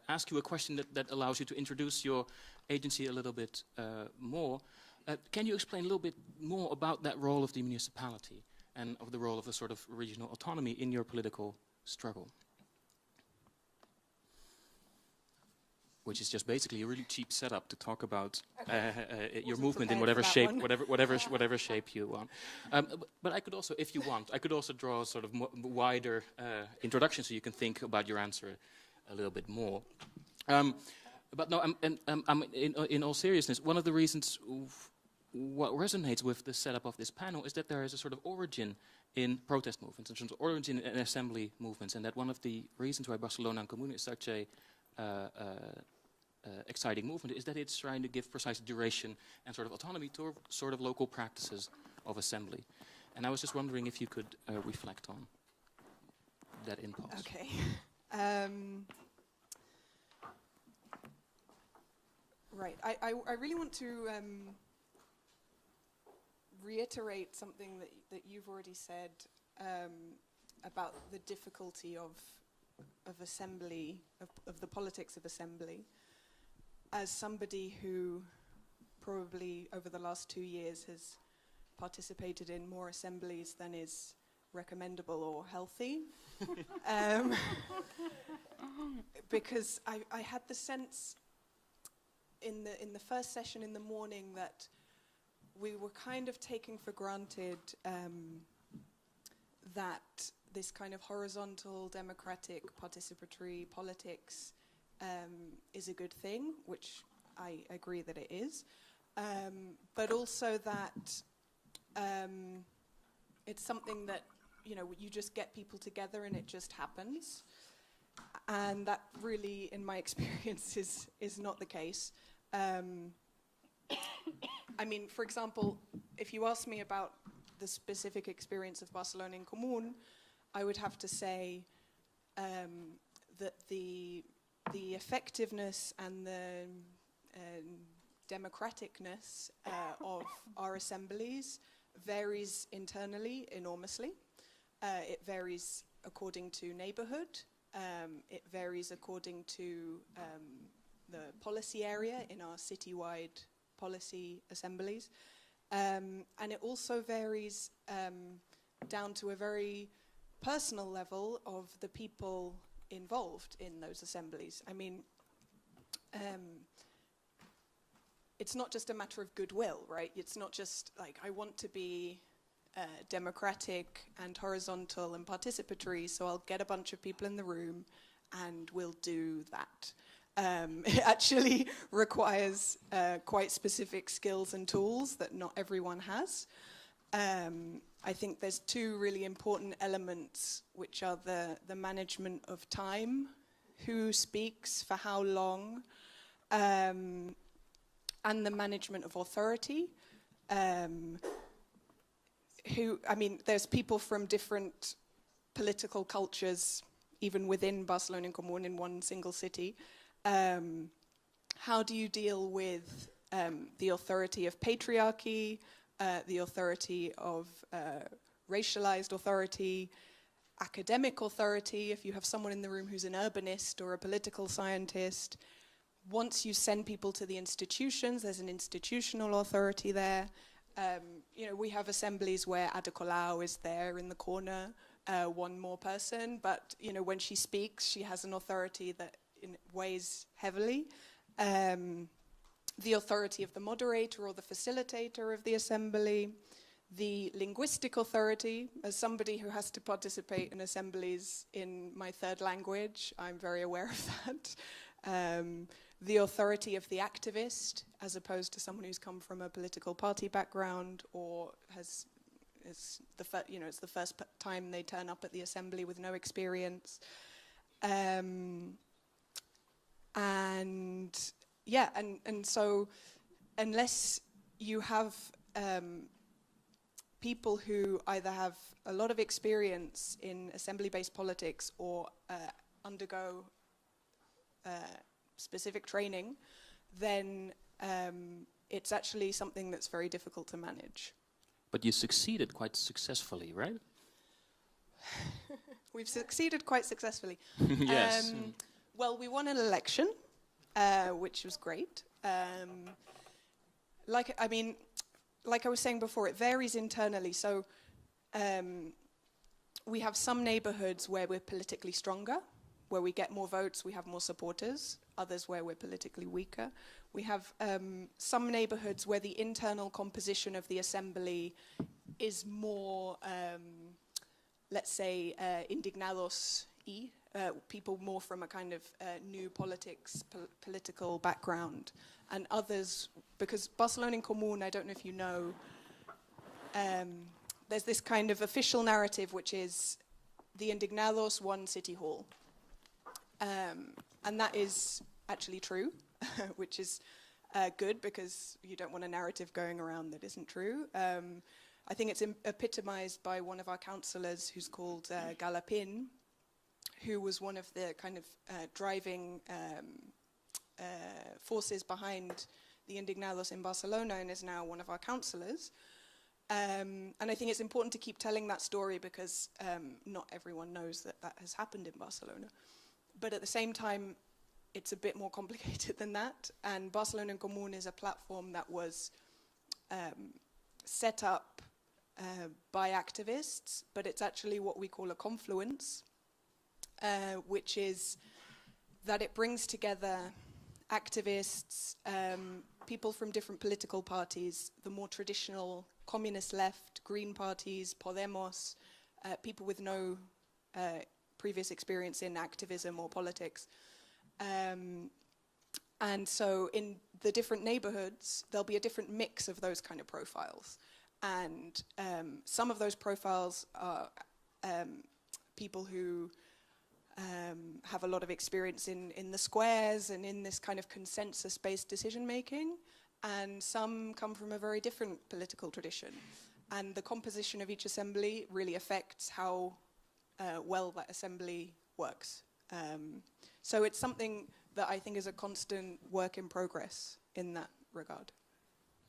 ask you a question that allows you to introduce your agency a little bit more. Can you explain a little bit more about that role of the municipality and of the role of a sort of regional autonomy in your political struggle. Which is just basically a really cheap setup to talk about your movement in whatever shape, whatever shape you want. But I could also, if you want, I could also draw a sort of wider introduction so you can think about your answer a little bit more. But no, in all seriousness, one of the reasons what resonates with the setup of this panel is that there is a sort of origin in protest movements, in terms of origin in assembly movements, and that one of the reasons why Barcelona and Commune is such a exciting movement is that it's trying to give precise duration and sort of autonomy to sort of local practices of assembly. And I was just wondering if you could reflect on that impulse. Okay. Right. I really want to reiterate something that you've already said about the difficulty of assembly, of the politics of assembly. As somebody who probably over the last 2 years has participated in more assemblies than is recommendable or healthy, because I had the sense in the first session in the morning that we were kind of taking for granted that this kind of horizontal, democratic, participatory politics is a good thing, which I agree that it is, but also that it's something that, you know, you just get people together and it just happens, and that really, in my experience, is not the case. I mean, for example, if you ask me about the specific experience of Barcelona and Commune, I would have to say that the effectiveness and the democraticness of our assemblies varies internally enormously. It varies according to neighborhood. It varies according to the policy area in our citywide policy assemblies. And it also varies down to a very personal level of the people involved in those assemblies. I mean, it's not just a matter of goodwill, right? It's not just like, I want to be democratic and horizontal and participatory, so I'll get a bunch of people in the room and we'll do that. It actually requires quite specific skills and tools that not everyone has. I think there's two really important elements, which are the management of time, who speaks for how long, and the management of authority. There's people from different political cultures, even within Barcelona and Commune in one single city. How do you deal with the authority of patriarchy, the authority of racialized authority, academic authority, if you have someone in the room who's an urbanist or a political scientist? Once you send people to the institutions, there's an institutional authority there. We have assemblies where Ada Colau is there in the corner, one more person, but when she speaks, she has an authority that weighs heavily. The authority of the moderator or the facilitator of the assembly, the linguistic authority. As somebody who has to participate in assemblies in my third language, I'm very aware of that. The authority of the activist, as opposed to someone who's come from a political party background or it's the first time they turn up at the assembly with no experience. So unless you have people who either have a lot of experience in assembly-based politics or undergo specific training, then it's actually something that's very difficult to manage. But you succeeded quite successfully, right? We've succeeded quite successfully. Yes. Well, we won an election, which was great. Like I was saying before, it varies internally. So we have some neighborhoods where we're politically stronger, where we get more votes, we have more supporters, others where we're politically weaker. We have some neighborhoods where the internal composition of the assembly is more, let's say, indignados-y, people more from a kind of new political background. And others, because Barcelona Commune, I don't know if you know, there's this kind of official narrative which is the indignados won City Hall. And that is actually true, which is good because you don't want a narrative going around that isn't true. I think it's epitomized by one of our councillors who's called Galapin, who was one of the kind of driving forces behind the Indignados in Barcelona and is now one of our councillors. And I think it's important to keep telling that story because not everyone knows that that has happened in Barcelona. But at the same time, it's a bit more complicated than that. And Barcelona Commune is a platform that was set up by activists, but it's actually what we call a confluence, which is that it brings together activists, people from different political parties, the more traditional communist left, Green parties, Podemos, people with no previous experience in activism or politics. And so in the different neighborhoods, there'll be a different mix of those kind of profiles. And some of those profiles are people who have a lot of experience in the squares and in this kind of consensus-based decision-making, and some come from a very different political tradition. And the composition of each assembly really affects how well that assembly works. So it's something that I think is a constant work in progress in that regard.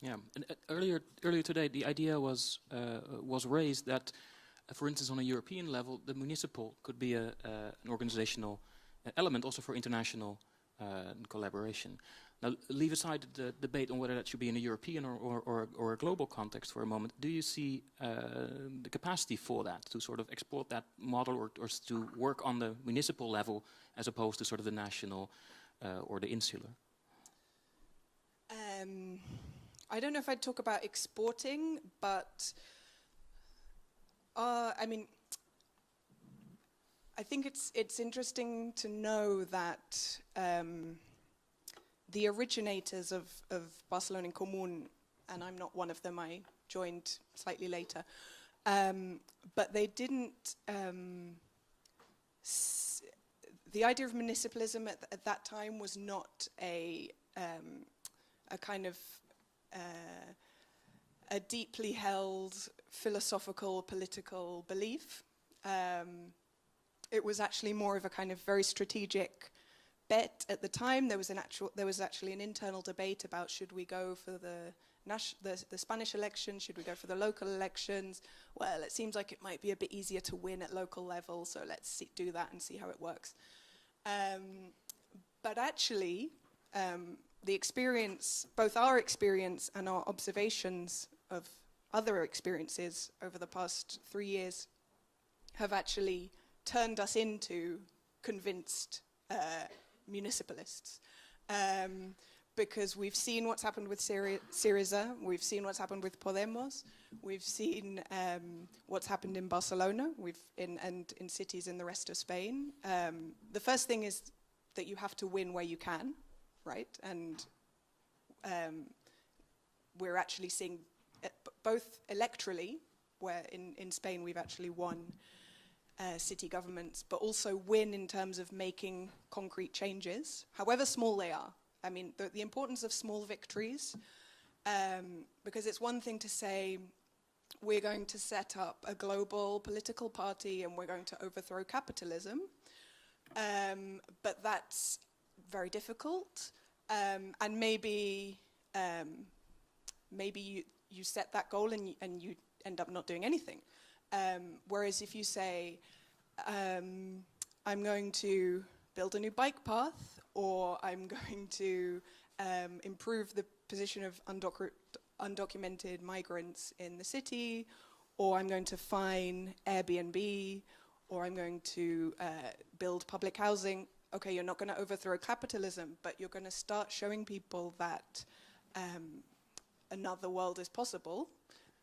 Yeah, and earlier today, the idea was raised that, for instance, on a European level, the municipal could be an organizational element also for international collaboration. Now, leave aside the debate on whether that should be in a European or a global context for a moment. Do you see the capacity for that, to sort of exploit that model or to work on the municipal level as opposed to sort of the national or the insular? I don't know if I'd talk about exporting, but I mean, I think it's interesting to know that the originators of Barcelona Commune, and I'm not one of them, I joined slightly later, but they didn't, the idea of municipalism at that time was not a kind of a deeply held philosophical, political belief. It was actually more of a kind of very strategic bet at the time. There was actually an internal debate about should we go for the Spanish election, should we go for the local elections? Well, it seems like it might be a bit easier to win at local level, so let's do that and see how it works. But actually, the experience, both our experience and our observations of other experiences over the past 3 years have actually turned us into convinced municipalists. Because we've seen what's happened with Syriza, we've seen what's happened with Podemos, we've seen what's happened in Barcelona, and in cities in the rest of Spain. The first thing is that you have to win where you can, right? And we're actually seeing both electorally, where in Spain we've actually won city governments, but also win in terms of making concrete changes, however small they are. I mean, the importance of small victories, because it's one thing to say, we're going to set up a global political party and we're going to overthrow capitalism, but that's very difficult, and maybe you set that goal and you end up not doing anything. Whereas if you say, I'm going to build a new bike path, or I'm going to improve the position of undocumented migrants in the city, or I'm going to fine Airbnb, or I'm going to build public housing. Okay, you're not going to overthrow capitalism, but you're going to start showing people that another world is possible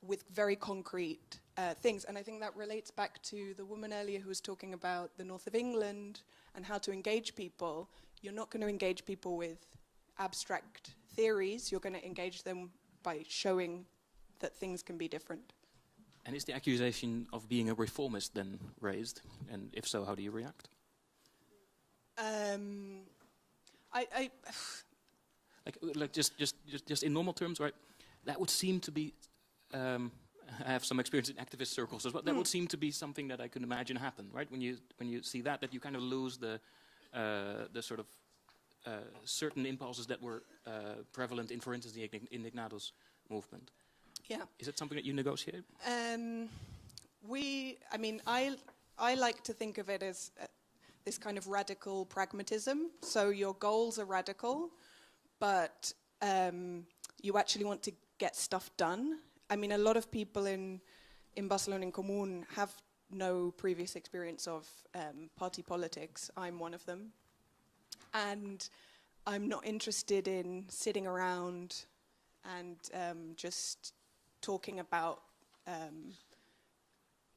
with very concrete things. And I think that relates back to the woman earlier who was talking about the north of England and how to engage people. You're not going to engage people with abstract theories. You're going to engage them by showing that things can be different. And is the accusation of being a reformist then raised? And if so, how do you react? Like just in normal terms, right? That would seem to be. I have some experience in activist circles as well. That would seem to be something that I can imagine happen, right? When you see that you kind of lose the sort of certain impulses that were prevalent in, for instance, the Indignados movement. Yeah. Is it something that you negotiate? I like to think of it as this kind of radical pragmatism. So your goals are radical, but you actually want to get stuff done. I mean, a lot of people in Barcelona Commune have no previous experience of party politics. I'm one of them. And I'm not interested in sitting around and just talking about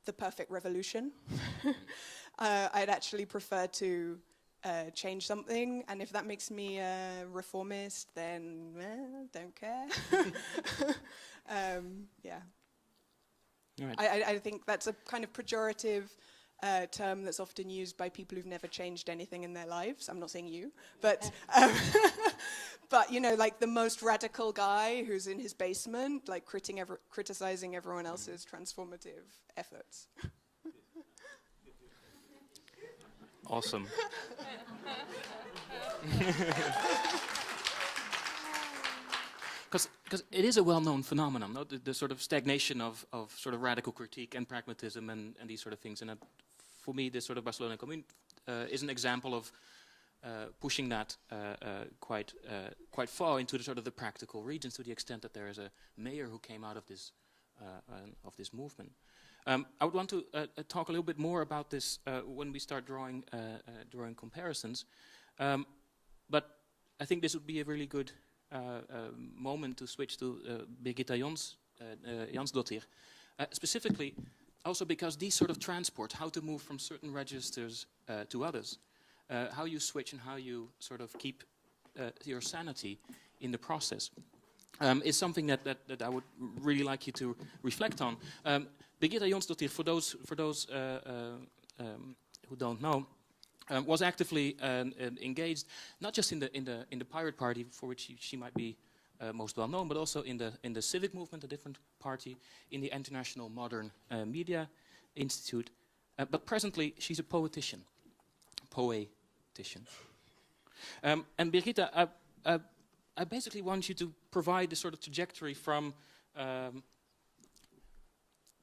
the perfect revolution. I'd actually prefer to change something, and if that makes me a reformist, then don't care. Yeah. Right. I think that's a kind of pejorative term that's often used by people who've never changed anything in their lives. I'm not saying you, but but you know, like the most radical guy who's in his basement, like criticizing everyone else's transformative efforts. Awesome. Because it is a well-known phenomenon, no? The sort of stagnation of sort of radical critique and pragmatism and these sort of things. And for me, this sort of Barcelona Commune is an example of pushing that quite far into the sort of the practical regions, to the extent that there is a mayor who came out of this movement. I would want to talk a little bit more about this when we start drawing comparisons, but I think this would be a really good moment to switch to Birgitta Jónsdóttir, specifically also because these sort of transport, how to move from certain registers to others, how you switch and how you sort of keep your sanity in the process, is something that I would really like you to reflect on. Birgitta Jónsdóttir, for those who don't know, was actively engaged not just in the Pirate Party, for which she might be most well known, but also in the civic movement, a different party, in the International Modern Media Institute. But presently, she's a poetician. And Birgitta, I basically want you to provide the sort of trajectory from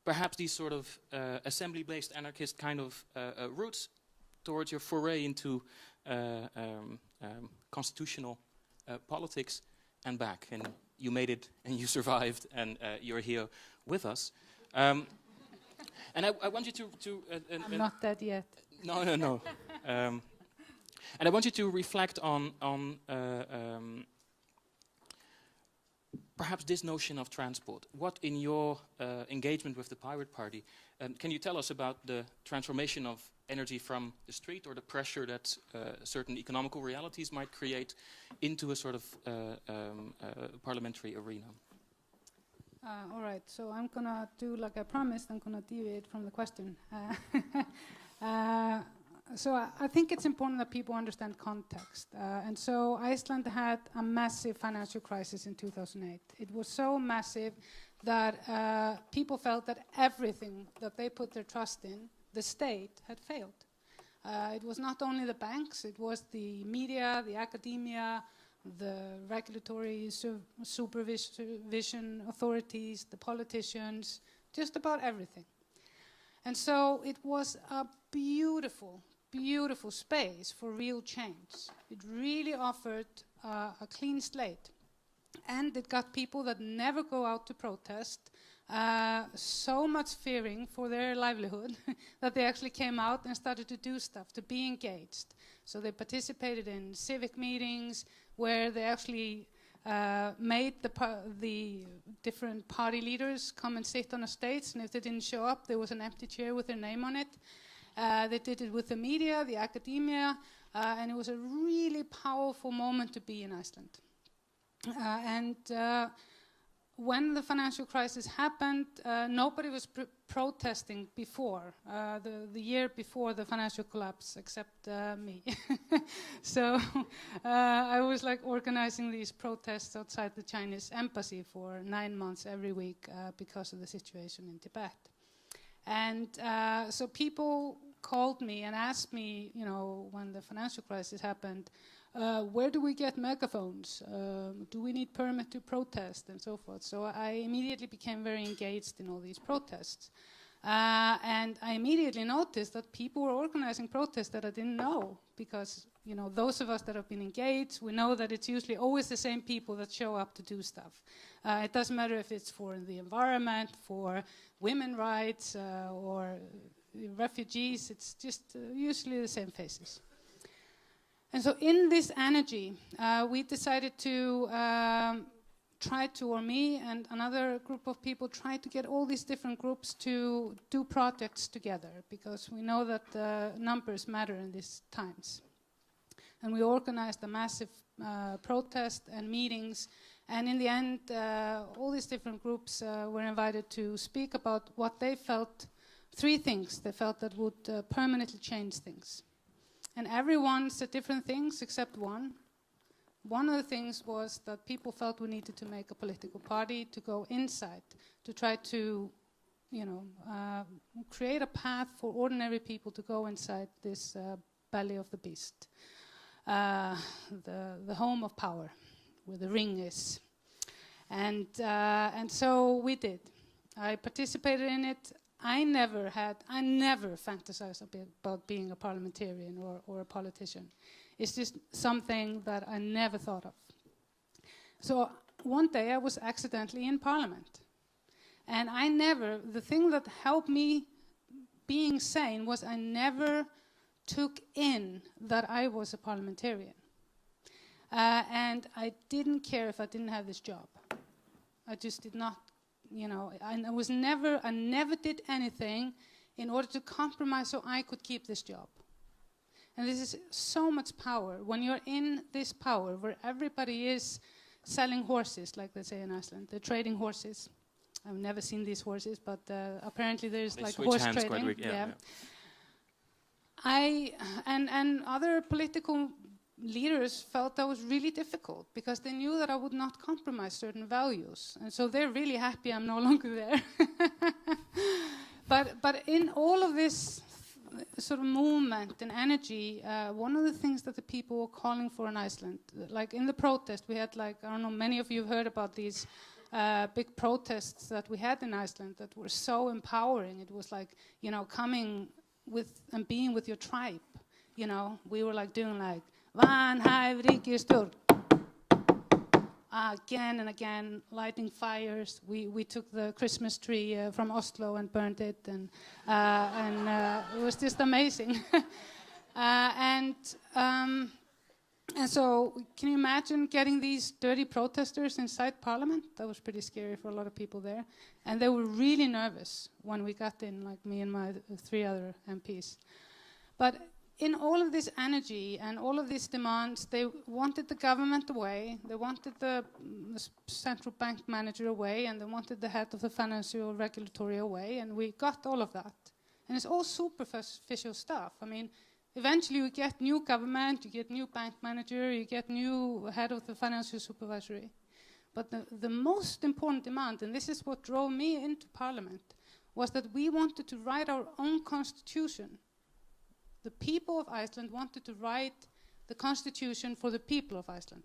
perhaps these sort of assembly-based anarchist kind of roots towards your foray into constitutional politics and back. And you made it, and you survived, and you're here with us. And I want you to... I'm not dead yet. No. And I want you to reflect on perhaps this notion of transport. What in your engagement with the Pirate Party, can you tell us about the transformation of energy from the street, or the pressure that certain economical realities might create, into a sort of parliamentary arena? All right, so I'm gonna do like I promised. I'm gonna deviate from the question. So I think it's important that people understand context. And so Iceland had a massive financial crisis in 2008. It was so massive that people felt that everything that they put their trust in, the state, had failed. It was not only the banks, it was the media, the academia, the regulatory supervision authorities, the politicians, just about everything. And so it was a beautiful space for real change. It really offered a clean slate. And it got people that never go out to protest so much fearing for their livelihood that they actually came out and started to do stuff, to be engaged. So they participated in civic meetings where they actually made the different party leaders come and sit on a stage, and if they didn't show up, there was an empty chair with their name on it. They did it with the media, the academia, and it was a really powerful moment to be in Iceland. When the financial crisis happened, nobody was protesting before, the year before the financial collapse, except me. So I was like organizing these protests outside the Chinese embassy for 9 months every week because of the situation in Tibet. And so people called me and asked me, you know, when the financial crisis happened, where do we get megaphones? Do we need permit to protest and so forth? So I immediately became very engaged in all these protests. And I immediately noticed that people were organizing protests that I didn't know, because, you know, those of us that have been engaged, we know that it's usually always the same people that show up to do stuff. It doesn't matter if it's for the environment, for women's rights, or refugees, it's just usually the same faces. And so in this energy, we decided to try to, or me and another group of people, try to get all these different groups to do projects together, because we know that numbers matter in these times. And we organized a massive protest and meetings, and in the end, all these different groups were invited to speak about what they felt, 3 things they felt that would permanently change things. And everyone said different things except one. One of the things was that people felt we needed to make a political party, to go inside, to try to, you know, create a path for ordinary people to go inside this belly of the beast, the home of power, where the ring is. And so we did. I participated in it. I never fantasized about being a parliamentarian or a politician. It's just something that I never thought of. So one day I was accidentally in parliament. And the thing that helped me being sane was I never took in that I was a parliamentarian. And I didn't care if I didn't have this job. I just did not. You know, I never did anything in order to compromise so I could keep this job. And this is so much power. When you're in this power, where everybody is selling horses, like they say in Iceland, they're trading horses. I've never seen these horses, but apparently there's they like horse hands trading. Quite yeah. And other political leaders felt that was really difficult, because they knew that I would not compromise certain values, and so they're really happy I'm no longer there. But in all of this sort of movement and energy, one of the things that the people were calling for in Iceland, like in the protest, we had like, I don't know, many of you have heard about these big protests that we had in Iceland that were so empowering. It was like, you know, coming with and being with your tribe. You know, we were like doing like vanhæf ríkisstjórn. Again and again, lighting fires. We took the Christmas tree from Oslo and burned it, and it was just amazing. And so, can you imagine getting these dirty protesters inside Parliament? That was pretty scary for a lot of people there, and they were really nervous when we got in, like me and my 3 other MPs. But in all of this energy and all of these demands, they wanted the government away, they wanted the central bank manager away, and they wanted the head of the financial regulatory away, and we got all of that. And it's all superficial stuff. I mean, eventually you get new government, you get new bank manager, you get new head of the financial supervisory. But the most important demand, and this is what drove me into Parliament, was that we wanted to write our own constitution. The people of Iceland wanted to write the constitution for the people of Iceland.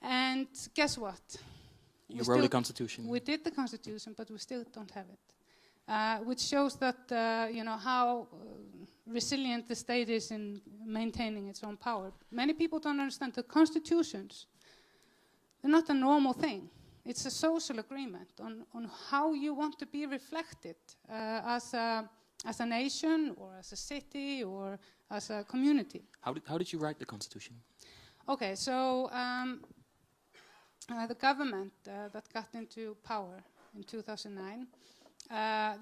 And guess what? You wrote the constitution. We did the constitution, but we still don't have it. Which shows that, you know, how resilient the state is in maintaining its own power. Many people don't understand the constitutions. They're not a normal thing. It's a social agreement on how you want to be reflected as a nation, or as a city, or as a community. How did you write the constitution? Okay, so the government that got into power in 2009,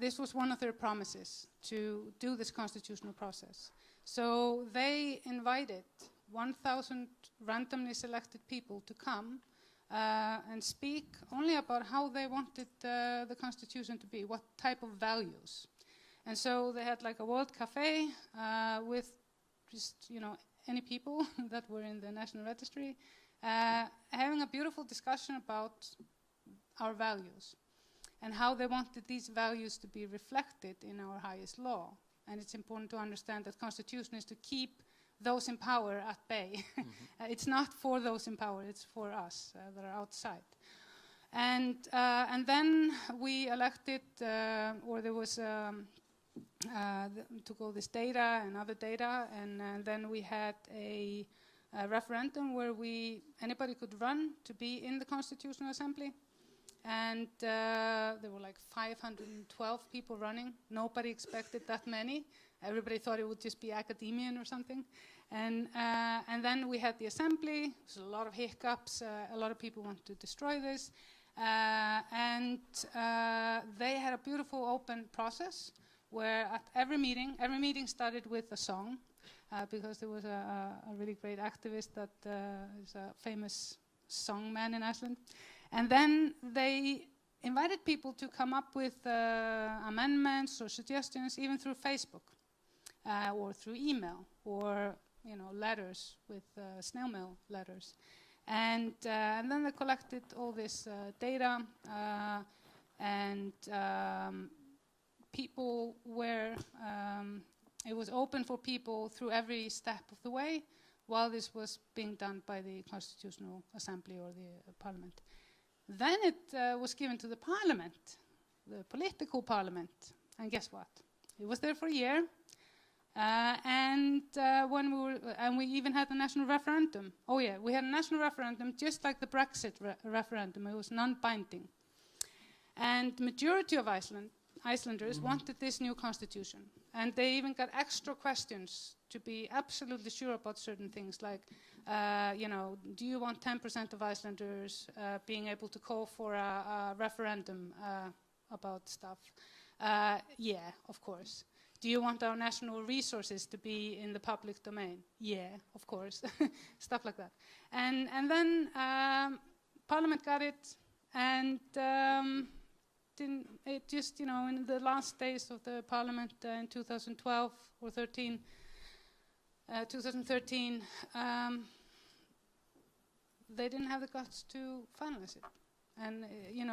this was one of their promises, to do this constitutional process. So they invited 1,000 randomly selected people to come and speak only about how they wanted the constitution to be, what type of values. And so they had like a World Cafe with just, any people that were in the National Registry, having a beautiful discussion about our values and how they wanted these values to be reflected in our highest law. And it's important to understand that constitution is to keep those in power at bay. It's not for those in power, it's for us that are outside. And then we elected, or there was took all this data and other data, and then we had a referendum where anybody could run to be in the Constitutional Assembly. And there were like 512 people running. Nobody expected that many. Everybody thought it would just be academician or something. And then we had the assembly. There was a lot of hiccups. A lot of people wanted to destroy this. And they had a beautiful open process where at every meeting started with a song, because there was a really great activist that is a famous songman in Iceland. And then they invited people to come up with amendments or suggestions, even through Facebook, or through email, or letters with snail mail letters. And then they collected all this data, and people were, it was open for people through every step of the way while this was being done by the Constitutional Assembly or the Parliament. Then it was given to the Parliament, the political Parliament, and guess what? It was there for a year, and we even had a national referendum. Oh yeah, we had a national referendum just like the Brexit referendum. It was non-binding, and the majority of Icelanders wanted this new constitution, and they even got extra questions to be absolutely sure about certain things, like, do you want 10% of Icelanders being able to call for a referendum about stuff? Yeah, of course. Do you want our national resources to be in the public domain? Yeah, of course. Stuff like that. And then Parliament got it, and it just, in the last days of the Parliament in 2012 or 2013, they didn't have the guts to finalize it. And,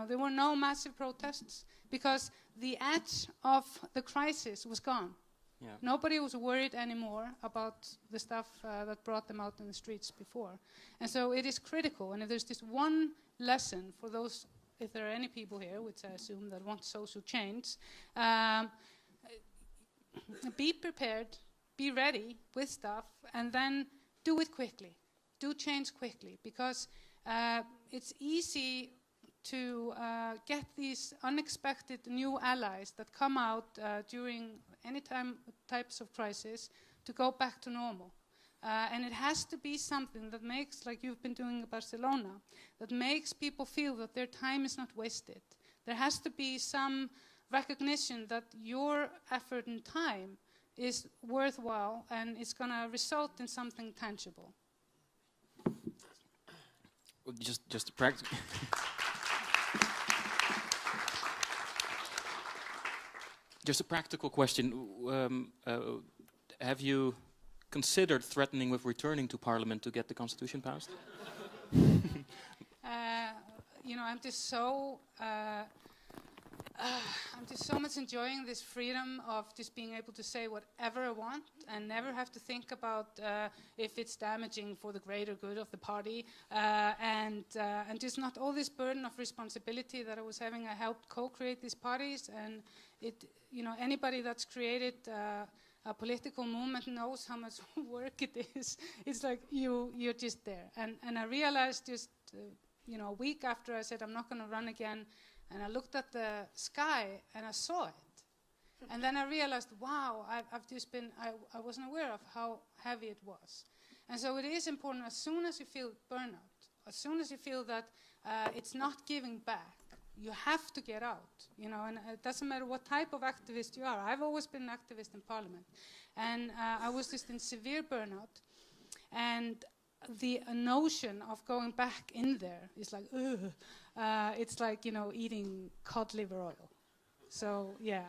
there were no massive protests because the edge of the crisis was gone. Yeah. Nobody was worried anymore about the stuff that brought them out in the streets before. And so it is critical. And if there's this one lesson for those, if there are any people here, which I assume that want social change, be prepared, be ready with stuff, and then do it quickly. Do change quickly, because it's easy to get these unexpected new allies that come out during any types of crisis to go back to normal. And it has to be something that makes, like you've been doing in Barcelona, that makes people feel that their time is not wasted. There has to be some recognition that your effort and time is worthwhile and it's going to result in something tangible. Just to practice. Just a practical question. Have you considered threatening with returning to Parliament to get the Constitution passed? I'm just so much enjoying this freedom of just being able to say whatever I want and never have to think about if it's damaging for the greater good of the party, and just not all this burden of responsibility that I was having. I helped co-create these parties, and anybody that's created a political movement knows how much work it is. It's like you're just there, and I realized just a week after I said I'm not going to run again, and I looked at the sky and I saw it. And then I realized, wow, I've just been, I wasn't aware of how heavy it was. And so it is important, as soon as you feel burnout, as soon as you feel that it's not giving back, you have to get out, and it doesn't matter what type of activist you are. I've always been an activist in parliament. And I was just in severe burnout. And the notion of going back in there is like, ugh. It's like, eating cod liver oil. So, yeah,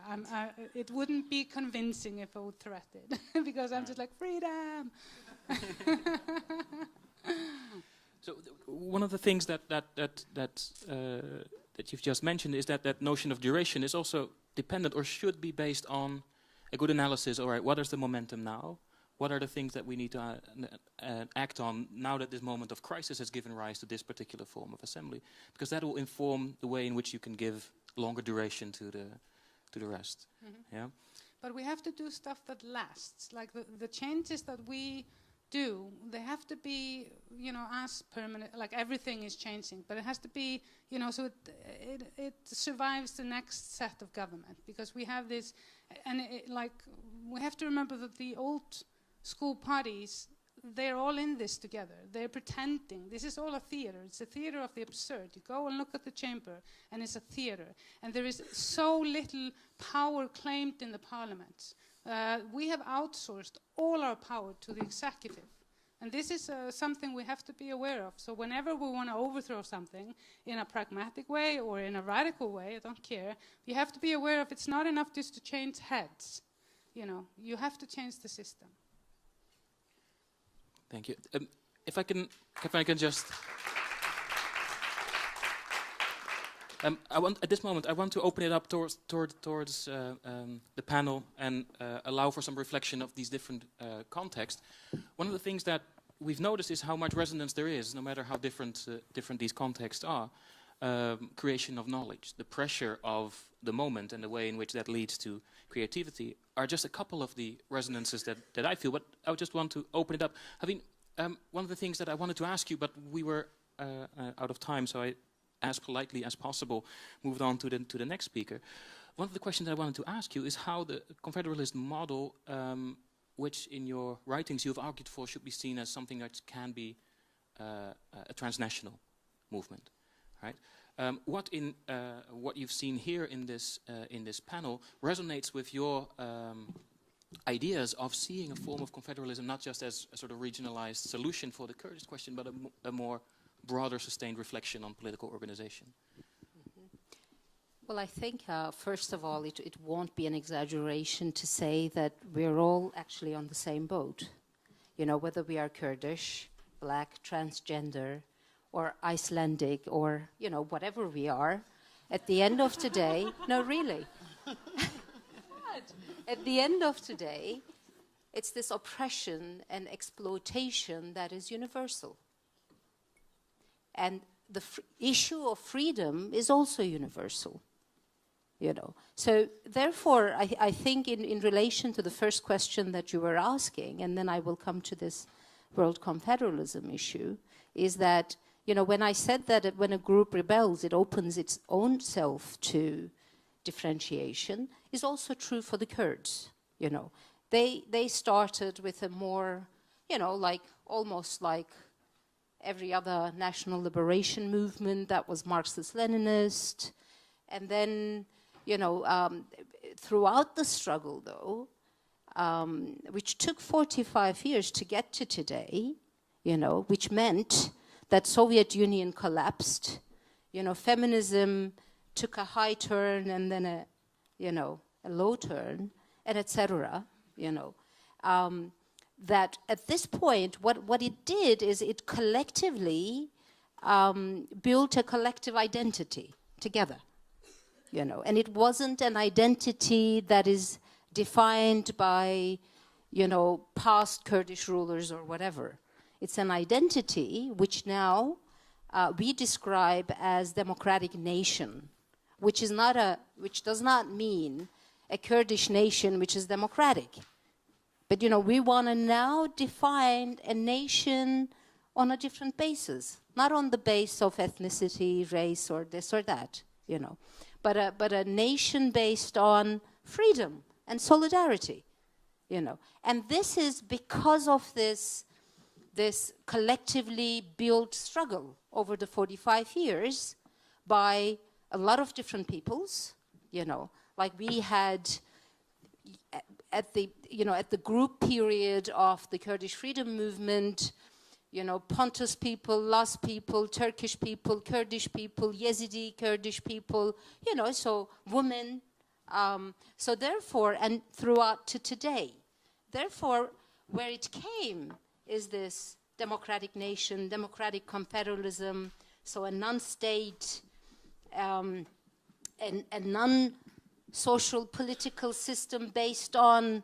it wouldn't be convincing if I would threat it, because I'm just like, freedom! So one of the things that you've just mentioned is that notion of duration is also dependent or should be based on a good analysis. All right, what is the momentum now? What are the things that we need to act on now that this moment of crisis has given rise to this particular form of assembly? Because that will inform the way in which you can give longer duration to the rest. Mm-hmm. Yeah. But we have to do stuff that lasts. Like the changes that we do, they have to be, as permanent. Like everything is changing, but it has to be, so it survives the next set of government, because we have this, and we have to remember that the old school parties, they're all in this together. They're pretending. This is all a theater. It's a theater of the absurd. You go and look at the chamber, and it's a theater. And there is so little power claimed in the parliaments. We have outsourced all our power to the executive. And this is something we have to be aware of. So whenever we want to overthrow something in a pragmatic way or in a radical way, I don't care, you have to be aware of it's not enough just to change heads. You have to change the system. Thank you. If I can just, at this moment, I want to open it up towards the panel and allow for some reflection of these different contexts. One of the things that we've noticed is how much resonance there is, no matter how different these contexts are. Creation of knowledge, the pressure of the moment, and the way in which that leads to creativity are just a couple of the resonances that I feel. But I just want to open it up. One of the things that I wanted to ask you, but we were out of time, so I, as politely as possible, moved on to the next speaker. One of the questions I wanted to ask you is how the Confederalist model, which in your writings you've argued for, should be seen as something that can be a transnational movement. Right? What you've seen here in this panel resonates with your ideas of seeing a form of confederalism not just as a sort of regionalized solution for the Kurdish question, but a more broader, sustained reflection on political organization. Mm-hmm. Well, I think first of all, it won't be an exaggeration to say that we're all actually on the same boat. Whether we are Kurdish, black, transgender, or Icelandic, or, whatever we are, at the end of today, no, really. At the end of today, it's this oppression and exploitation that is universal. And the issue of freedom is also universal, So therefore, I think in relation to the first question that you were asking, and then I will come to this world confederalism issue, is that when I said that when a group rebels, it opens its own self to differentiation, is also true for the Kurds. They started with a more, almost like every other national liberation movement that was Marxist-Leninist. And then, throughout the struggle, though, which took 45 years to get to today, which meant that Soviet Union collapsed, feminism took a high turn and then a low turn, and etc. That at this point, what it did is it collectively built a collective identity together, and it wasn't an identity that is defined by, past Kurdish rulers or whatever. It's an identity which now we describe as democratic nation, which does not mean a Kurdish nation which is democratic. But we want to now define a nation on a different basis, not on the base of ethnicity, race, or this or that, you know, but a nation based on freedom and solidarity, you know. And this is because of this collectively built struggle over the 45 years by a lot of different peoples, you know, like we had at the group period of the Kurdish freedom movement, you know, Pontus people, Laz people, Turkish people, Kurdish people, Yazidi Kurdish people, you know, so women. So therefore, and throughout to today, therefore, where it came is this democratic nation, democratic confederalism, so a non-state, a non-social political system based on,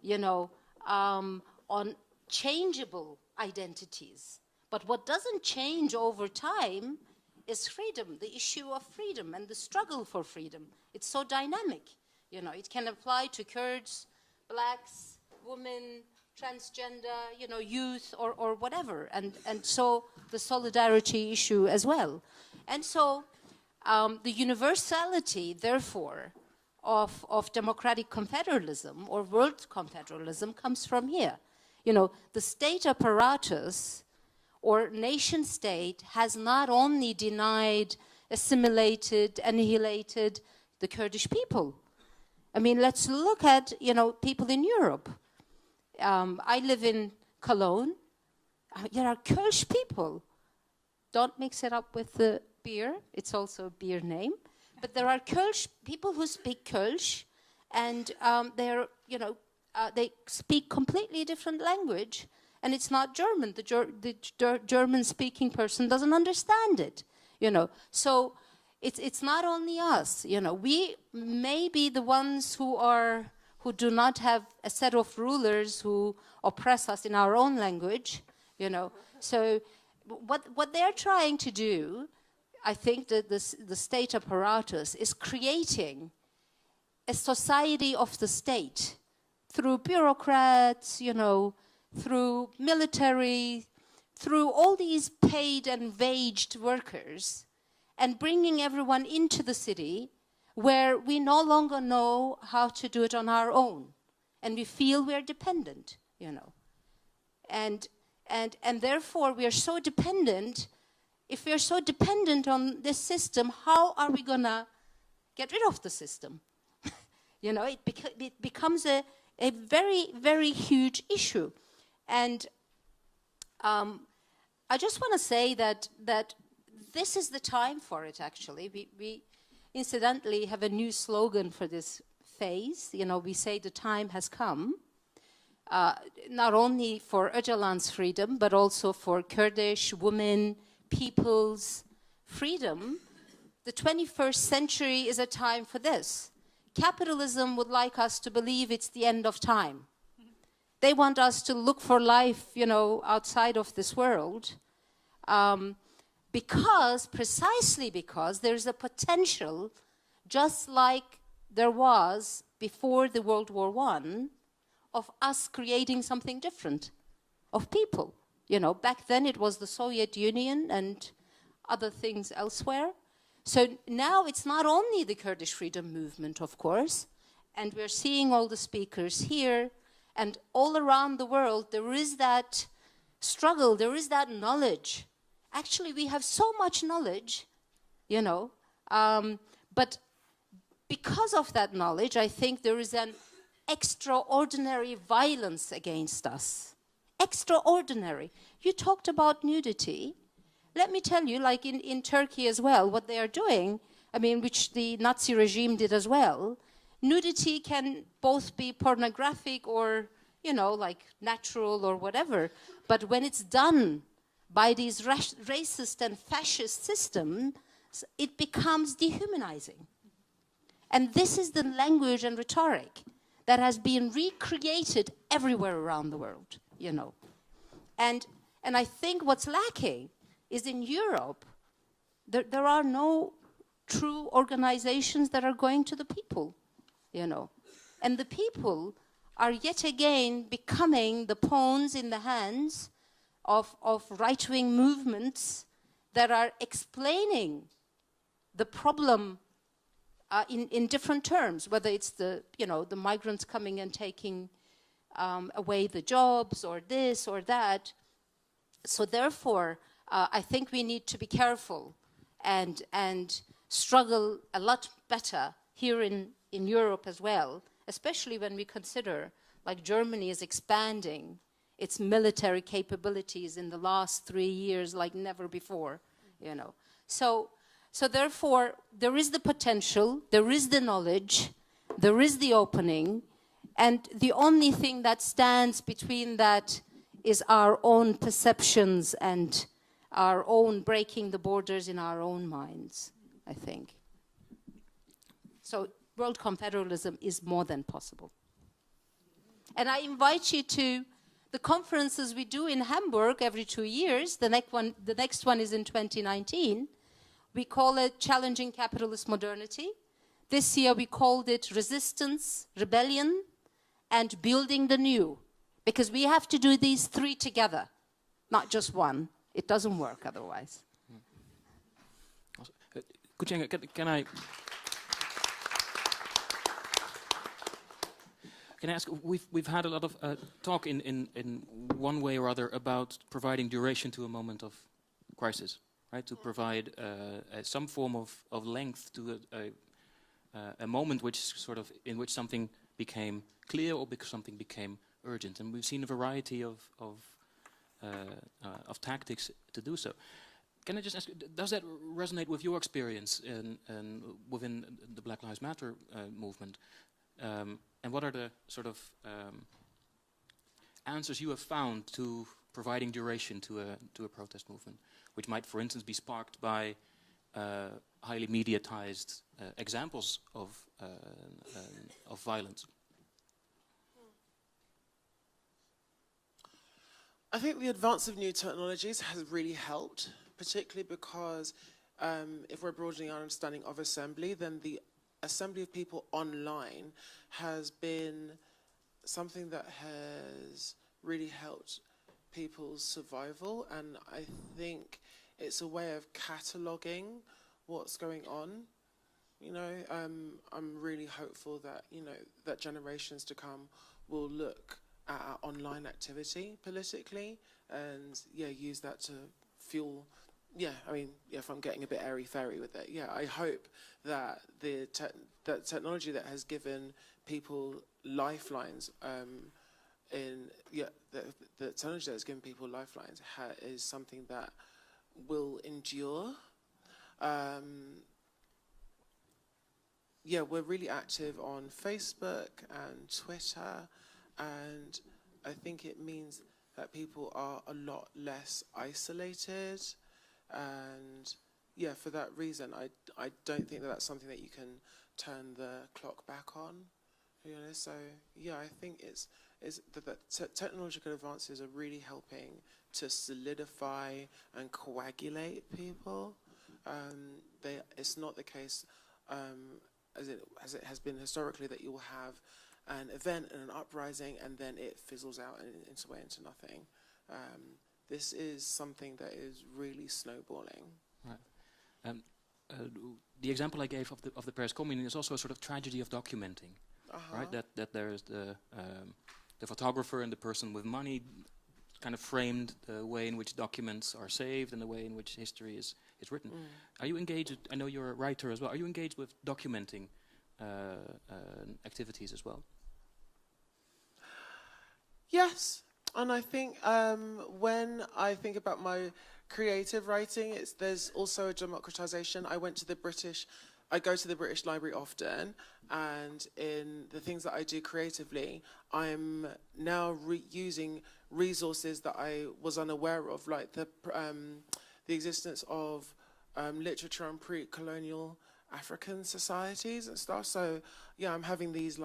you know, on changeable identities. But what doesn't change over time is freedom, the issue of freedom and the struggle for freedom. It's so dynamic, you know, it can apply to Kurds, blacks, women, transgender, you know, youth or whatever. And so the solidarity issue as well. And so the universality, therefore, of democratic confederalism or world confederalism comes from here. You know, the state apparatus or nation state has not only denied, assimilated, annihilated the Kurdish people. I mean, let's look at, you know, people in Europe. I live in Cologne. There are Kölsch people. Don't mix it up with the beer. It's also a beer name. But there are Kölsch people who speak Kölsch, and they're, you know, they speak completely different language, and it's not German. The German-speaking person doesn't understand it, you know. So it's not only us, you know. We may be the ones who do not have a set of rulers who oppress us in our own language, you know. So what they're trying to do, I think that the state apparatus is creating a society of the state through bureaucrats, you know, through military, through all these paid and waged workers, and bringing everyone into the city where we no longer know how to do it on our own, and we feel we're dependent, you know. And therefore we are so dependent. If we are so dependent on this system, how are we gonna get rid of the system? You know, it becomes a very, very huge issue. And I just want to say that this is the time for it, actually. We incidentally have a new slogan for this phase. You know, we say the time has come, not only for Öcalan's freedom, but also for Kurdish women, people's freedom. The 21st century is a time for this. Capitalism would like us to believe it's the end of time. They want us to look for life, you know, outside of this world, precisely because there's a potential, just like there was before the World War I, of us creating something different, of people. You know, back then it was the Soviet Union and other things elsewhere. So now it's not only the Kurdish freedom movement, of course, and we're seeing all the speakers here, and all around the world there is that struggle, there is that knowledge. Actually, we have so much knowledge, you know, but because of that knowledge, I think there is an extraordinary violence against us. Extraordinary. You talked about nudity. Let me tell you, like in Turkey as well, what they are doing, I mean, which the Nazi regime did as well, nudity can both be pornographic or, you know, like natural or whatever, but when it's done by these racist and fascist systems, it becomes dehumanizing. And this is the language and rhetoric that has been recreated everywhere around the world, you know. And I think what's lacking is in Europe, there are no true organizations that are going to the people, you know. And the people are yet again becoming the pawns in the hands of right-wing movements that are explaining the problem in different terms, whether it's the migrants coming and taking away the jobs, or this or that. So therefore, I think we need to be careful and struggle a lot better here in Europe as well, especially when we consider, like, Germany is expanding its military capabilities in the last 3 years like never before, So therefore, there is the potential, there is the knowledge, there is the opening, and the only thing that stands between that is our own perceptions and our own breaking the borders in our own minds, I think. So world confederalism is more than possible. And I invite you to the conferences we do in Hamburg every 2 years. The next one is in 2019. We call it Challenging Capitalist Modernity. This year we called it Resistance, Rebellion, and Building the New. Because we have to do these three together, not just one. It doesn't work otherwise. KUCHENGA, can I ask, we've had a lot of talk in one way or other about providing duration to a moment of crisis, right? To provide some form of length to a moment in which something became clear or because something became urgent. And we've seen a variety of tactics to do so. Can I just ask, does that resonate with your experience within the Black Lives Matter movement? And what are the sort of answers you have found to providing duration to a protest movement, which might, for instance, be sparked by highly mediatized examples of violence? I think the advance of new technologies has really helped, particularly because if we're broadening our understanding of assembly, then the assembly of people online has been something that has really helped people's survival, and I think it's a way of cataloguing what's going on. I'm really hopeful that that generations to come will look at our online activity politically and use that to fuel. If I'm getting a bit airy-fairy with it, I hope that that technology that has given people lifelines, the technology that has given people lifelines is something that will endure. We're really active on Facebook and Twitter, and I think it means that people are a lot less isolated. And for that reason, I don't think that that's something that you can turn the clock back on. So I think it's that technological advances are really helping to solidify and coagulate people. It's not the case as it has been historically that you'll have an event and an uprising and then it fizzles out into nothing. This is something that is really snowballing. Right. The example I gave of the Paris Commune is also a sort of tragedy of documenting, right? That there is the photographer and the person with money kind of framed the way in which documents are saved and the way in which history is written. Are you engaged? I know you're a writer as well. Are you engaged with documenting activities as well? Yes. And I think when I think about my creative writing, there's also a democratization. I go to the British Library often, and in the things that I do creatively, I'm now using resources that I was unaware of, like the existence of literature on pre-colonial African societies and stuff. So I'm having these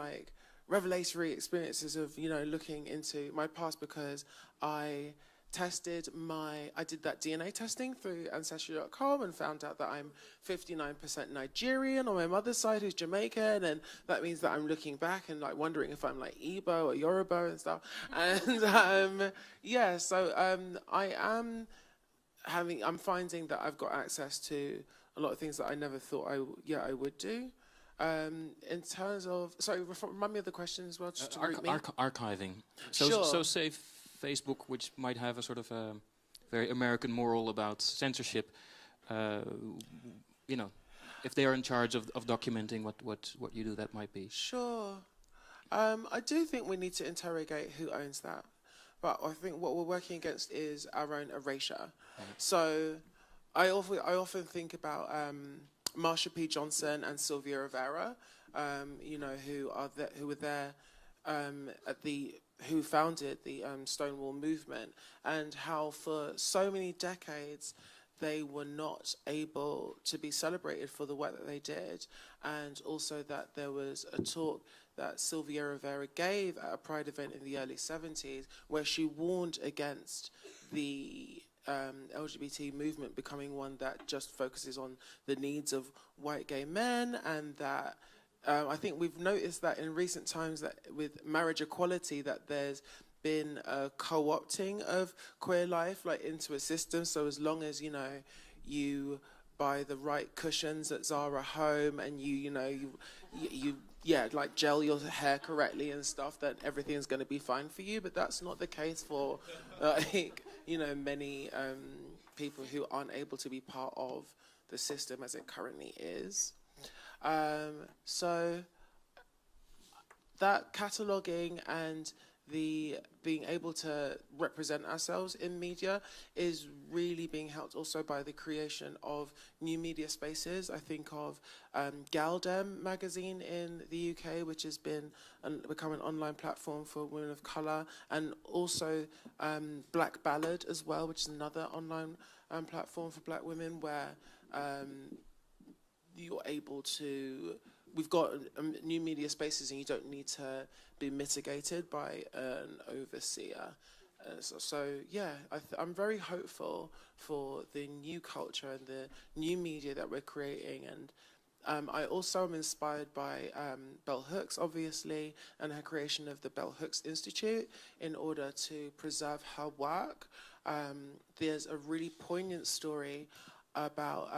revelatory experiences of looking into my past, because I I did that DNA testing through Ancestry.com and found out that I'm 59% Nigerian on my mother's side, who's Jamaican, and that means that I'm looking back and like wondering if I'm like Igbo or Yoruba and stuff. And yeah, so I'm finding that I've got access to a lot of things that I never thought I would do. In terms of, sorry, remind me of the question as well. Just to group me. Archiving. So, Sure. so say Facebook, which might have a sort of a very American moral about censorship, you know, if they are in charge of documenting what you do, that might be. Sure. I do think we need to interrogate who owns that. But I think what we're working against is our own erasure. So I often think about Marsha P. Johnson and Sylvia Rivera, you know, who were there who founded the Stonewall movement, and how for so many decades they were not able to be celebrated for the work that they did, and also that there was a talk that Sylvia Rivera gave at a Pride event in the early 70s where she warned against the LGBT movement becoming one that just focuses on the needs of white gay men, and that I think we've noticed that in recent times that with marriage equality that there's been a co-opting of queer life like into a system. So as long as, you know, you buy the right cushions at Zara Home and you like gel your hair correctly and stuff, that everything's going to be fine for you. But that's not the case for like, you know, many people who aren't able to be part of the system as it currently is. So that cataloguing and the being able to represent ourselves in media is really being helped also by the creation of new media spaces. I think of Galdem magazine in the UK, which has become an online platform for women of colour, and also Black Ballad as well, which is another online platform for black women where you're able to, we've got new media spaces and you don't need to be mitigated by an overseer. So yeah, I'm very hopeful for the new culture and the new media that we're creating. And I also am inspired by Bell Hooks, obviously, and her creation of the Bell Hooks Institute in order to preserve her work. There's a really poignant story about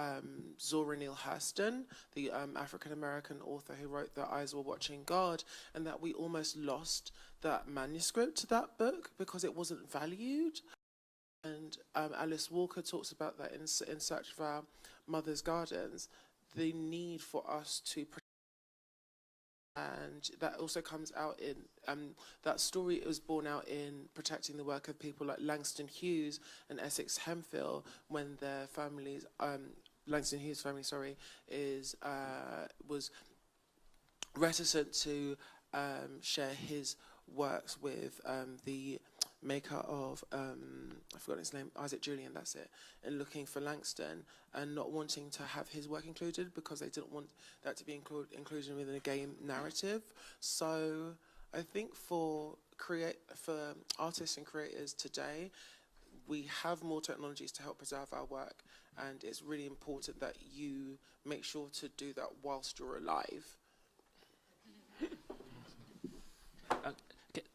Zora Neale Hurston, the African-American author who wrote The Eyes Were Watching God, and that we almost lost that manuscript to that book because it wasn't valued. And Alice Walker talks about that in Search of Our Mother's Gardens, the need for us to protect. And that also comes out in, that story was born out in protecting the work of people like Langston Hughes and Essex Hemphill when their families, Langston Hughes' family, was reticent to share his works with the maker of, I forgot his name, Isaac Julian, that's it, and looking for Langston and not wanting to have his work included because they didn't want that to be included within a gay narrative. So I think for artists and creators today, we have more technologies to help preserve our work, and it's really important that you make sure to do that whilst you're alive.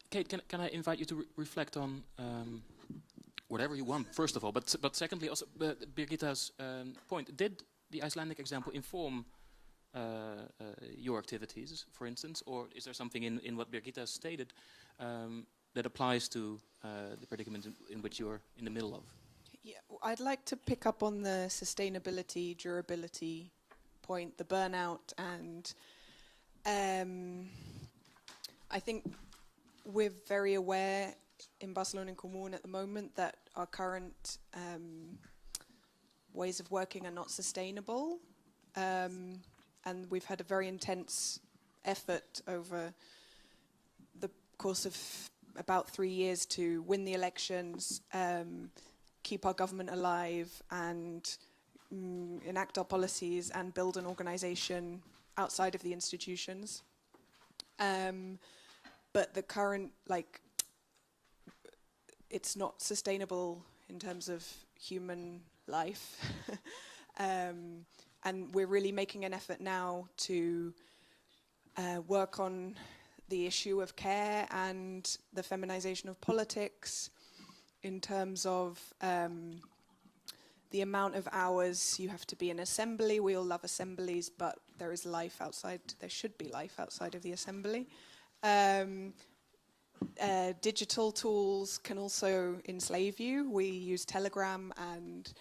Kate, can I invite you to reflect on whatever you want, first of all, but secondly also Birgitta's point. Did the Icelandic example inform your activities, for instance, or is there something in what Birgitta stated that applies to the predicament in which you're in the middle of? Yeah, I'd like to pick up on the sustainability, durability point, the burnout, and I think we're very aware in Barcelona and Commune at the moment that our current ways of working are not sustainable. And we've had a very intense effort over the course of about 3 years to win the elections, keep our government alive, and enact our policies and build an organization outside of the institutions. But the current, it's not sustainable in terms of human life. And we're really making an effort now to work on the issue of care and the feminization of politics in terms of the amount of hours you have to be in assembly. We all love assemblies, but there is life outside. There should be life outside of the assembly. Digital tools can also enslave you. We use Telegram, and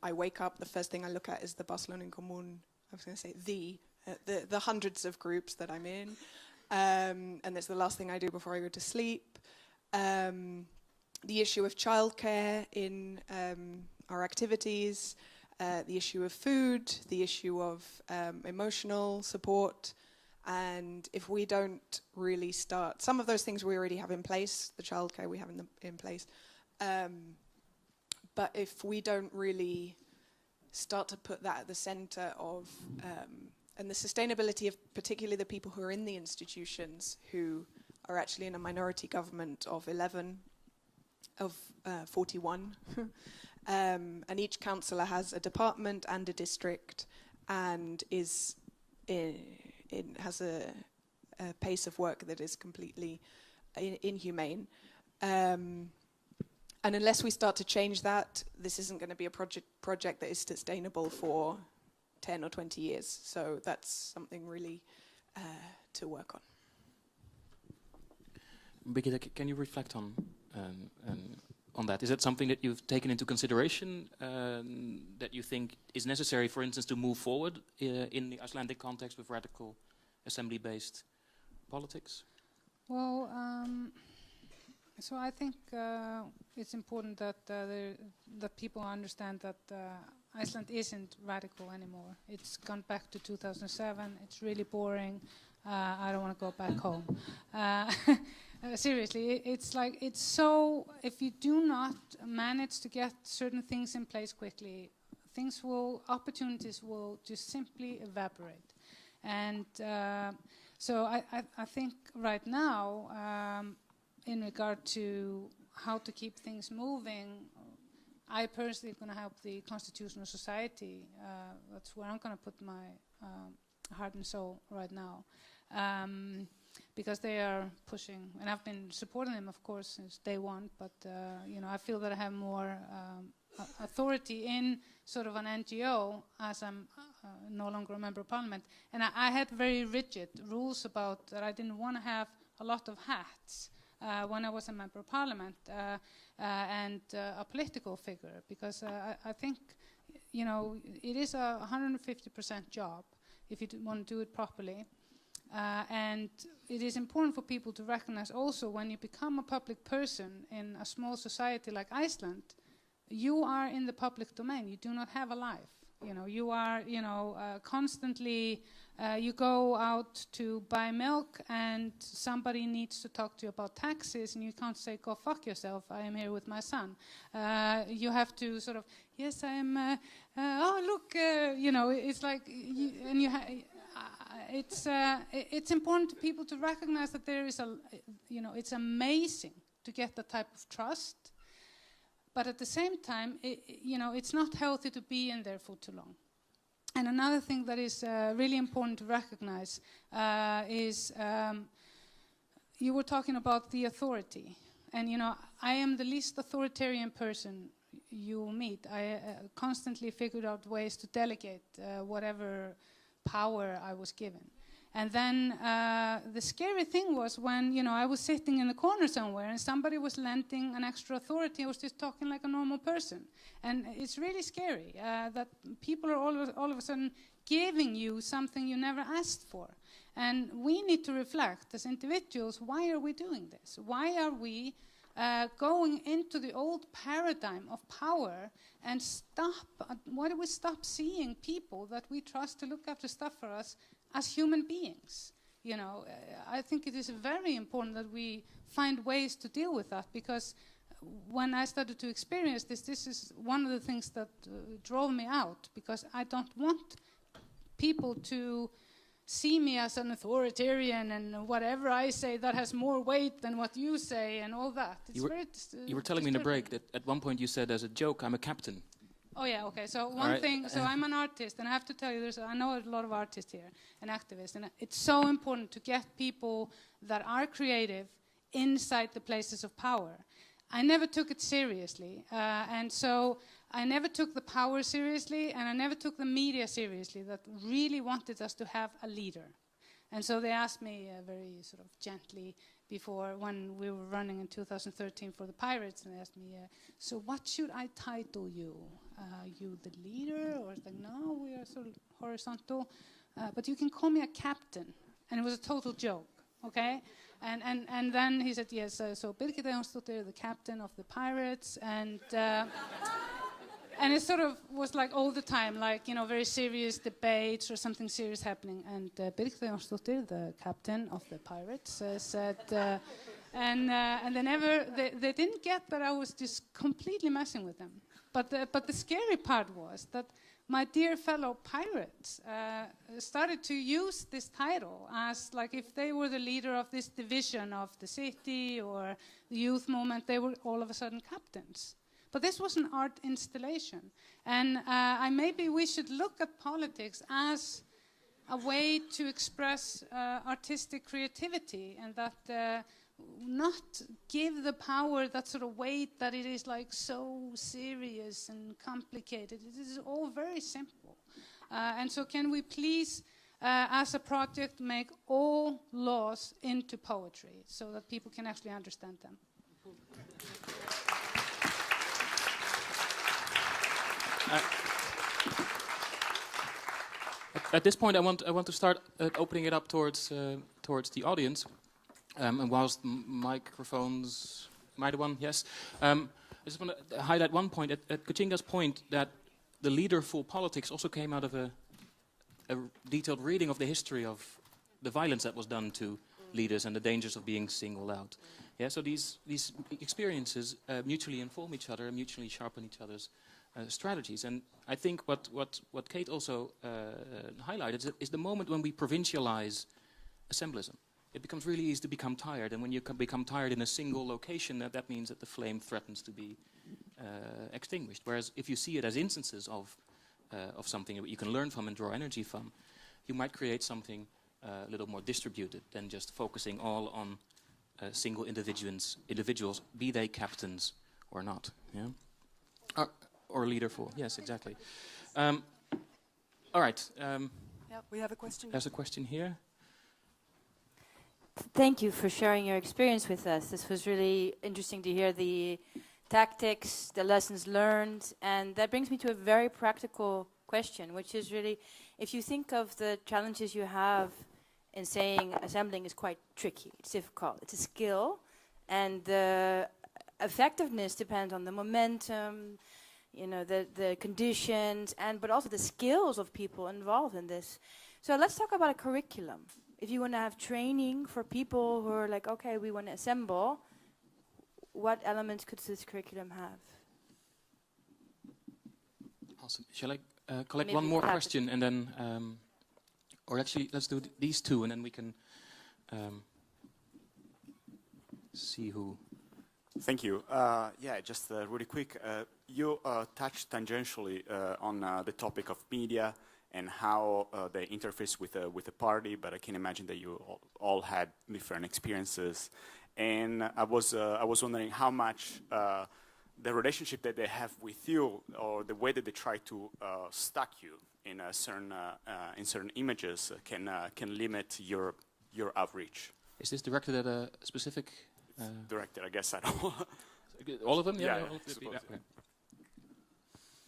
I wake up, the first thing I look at is the Barcelona Commune. I was going to say the hundreds of groups that I'm in. And that's the last thing I do before I go to sleep. The issue of childcare in our activities, the issue of food, the issue of emotional support. And if we don't really start, some of those things we already have in place, the childcare we have in place, but if we don't really start to put that at the center of, and the sustainability of particularly the people who are in the institutions, who are actually in a minority government of 41, and each councillor has a department and a district, and has a pace of work that is completely inhumane. And unless we start to change that, this isn't going to be a project that is sustainable for 10 or 20 years. So that's something really to work on. Birgitta, can you reflect on that? Is it something that you've taken into consideration, that you think is necessary, for instance, to move forward in the Icelandic context with radical assembly-based politics? Well, so I think it's important that that people understand that Iceland isn't radical anymore. It's gone back to 2007. It's really boring. I don't want to go back home. Seriously, it's like, it's so, if you do not manage to get certain things in place quickly, opportunities will just simply evaporate. And so I think right now, in regard to how to keep things moving, I personally am going to help the Constitutional Society. That's where I'm going to put my heart and soul right now. Because they are pushing, and I've been supporting them, of course, since day one, but I feel that I have more authority in sort of an NGO, as I'm no longer a member of parliament. And I had very rigid rules about that. I didn't want to have a lot of hats when I was a member of parliament and a political figure, because I think, it is a 150% job if you want to do it properly. And it is important for people to recognize also, when you become a public person in a small society like Iceland, you are in the public domain. You do not have a life. You are, constantly, you go out to buy milk and somebody needs to talk to you about taxes, and you can't say, go fuck yourself, I am here with my son. You have to sort of, yes, I am, oh, look, it's like, it's important to people to recognize that there is it's amazing to get that type of trust, but at the same time, it's not healthy to be in there for too long. And another thing that is really important to recognize is you were talking about the authority, and I am the least authoritarian person you will meet. I constantly figured out ways to delegate whatever power I was given. And then the scary thing was when, I was sitting in the corner somewhere and somebody was lending an extra authority. I was just talking like a normal person. And it's really scary that people are all of a sudden giving you something you never asked for. And we need to reflect as individuals, why are we doing this? Why are we going into the old paradigm of power and why do we stop seeing people that we trust to look after stuff for us as human beings? I think it is very important that we find ways to deal with that, because when I started to experience this is one of the things that drove me out, because I don't want people to see me as an authoritarian and whatever I say that has more weight than what you say and all that. It's you were telling me in the break that at one point you said as a joke, I'm a captain. Oh yeah, okay. So one thing, so I'm an artist, and I have to tell you, I know a lot of artists here and activists, and it's so important to get people that are creative inside the places of power. I never took it seriously, and so I never took the power seriously, and I never took the media seriously that really wanted us to have a leader. And so they asked me very sort of gently before, when we were running in 2013 for the Pirates, and they asked me, so what should I title you? You the leader? Or it's like, no, we are sort of horizontal, but you can call me a captain. And it was a total joke, okay? And then he said, yes, so Birgitta Jónsdóttir, the captain of the Pirates, and it sort of was like all the time, like, you know, very serious debates or something serious happening. And Birgitta Jónsdóttir, the captain of the Pirates, said, and they didn't get that I was just completely messing with them. But the scary part was that my dear fellow pirates started to use this title as like if they were the leader of this division of the city or the youth movement, they were all of a sudden captains. But this was an art installation. And maybe we should look at politics as a way to express artistic creativity, and that not give the power that sort of weight that it is like so serious and complicated. It is all very simple. And so can we please, as a project, make all laws into poetry so that people can actually understand them? At this point, I want to start opening it up towards the audience. And whilst microphones, am I the one? Yes. I just want to highlight one point at KUCHENGA's point that the leaderful politics also came out of a detailed reading of the history of the violence that was done to leaders and the dangers of being singled out. Yeah. So these experiences mutually inform each other and mutually sharpen each other's strategies. And I think what Kate also highlighted is the moment when we provincialize assemblism. It becomes really easy to become tired, and when you become tired in a single location, that means that the flame threatens to be extinguished. Whereas if you see it as instances of something that you can learn from and draw energy from, you might create something a little more distributed than just focusing all on single individuals, be they captains or not. Yeah, or leaderful. Yes, exactly. All right. Yeah, we have a question. There's a question here. Thank you for sharing your experience with us. This was really interesting to hear the tactics, the lessons learned, and that brings me to a very practical question, which is really, if you think of the challenges you have in saying assembling is quite tricky, it's difficult, it's a skill, and the effectiveness depends on the momentum, you know, the conditions, but also the skills of people involved in this. So let's talk about a curriculum. If you want to have training for people who are like, okay, we want to assemble, what elements could this curriculum have? Awesome. Shall I collect maybe one more question and then, or actually, let's do these two and then we can see who. Thank you. Yeah, just really quick. You touched tangentially on the topic of media and how they interface with the party, but I can imagine that you all had different experiences. And I was wondering how much the relationship that they have with you, or the way that they try to stuck you in certain images, can limit your outreach. Is this directed at a specific? Directed, I guess. I don't know. All of them? Yeah. All of them.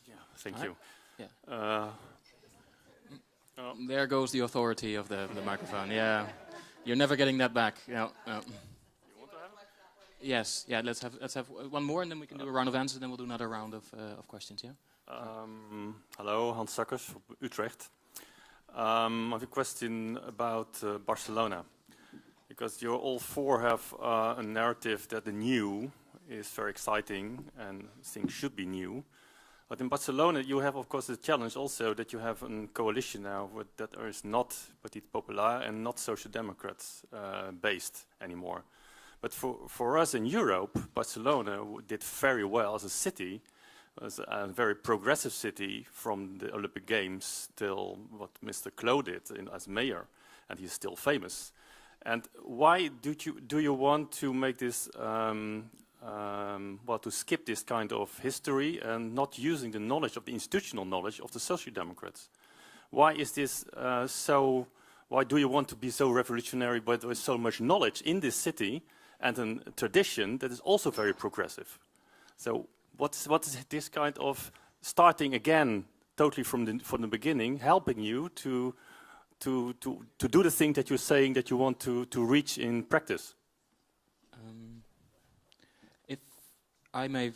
Yeah. Thank you. Yeah. There goes the authority of the microphone. Yeah, you're never getting that back. No. You want to have it? Yes. Yeah. Let's have one more, and then we can do a round of answers. Then we'll do another round of questions. Yeah. Hello, Hans Sakkers from Utrecht. I have a question about Barcelona, because you all four have a narrative that the new is very exciting and things should be new. But in Barcelona, you have, of course, the challenge also that you have a coalition now that is not Partit Popular and not Social Democrats based anymore. But for us in Europe, Barcelona did very well as a city, as a very progressive city from the Olympic Games till what Mr. Clot did as mayor, and he's still famous. And why do you want to make this, to skip this kind of history and not using the knowledge of the institutional knowledge of the Social Democrats? Why is this so? Why do you want to be so revolutionary, but there is so much knowledge in this city and a tradition that is also very progressive? So what is this kind of starting again, totally from the beginning, helping you to do the thing that you're saying that you want to reach in practice? If I may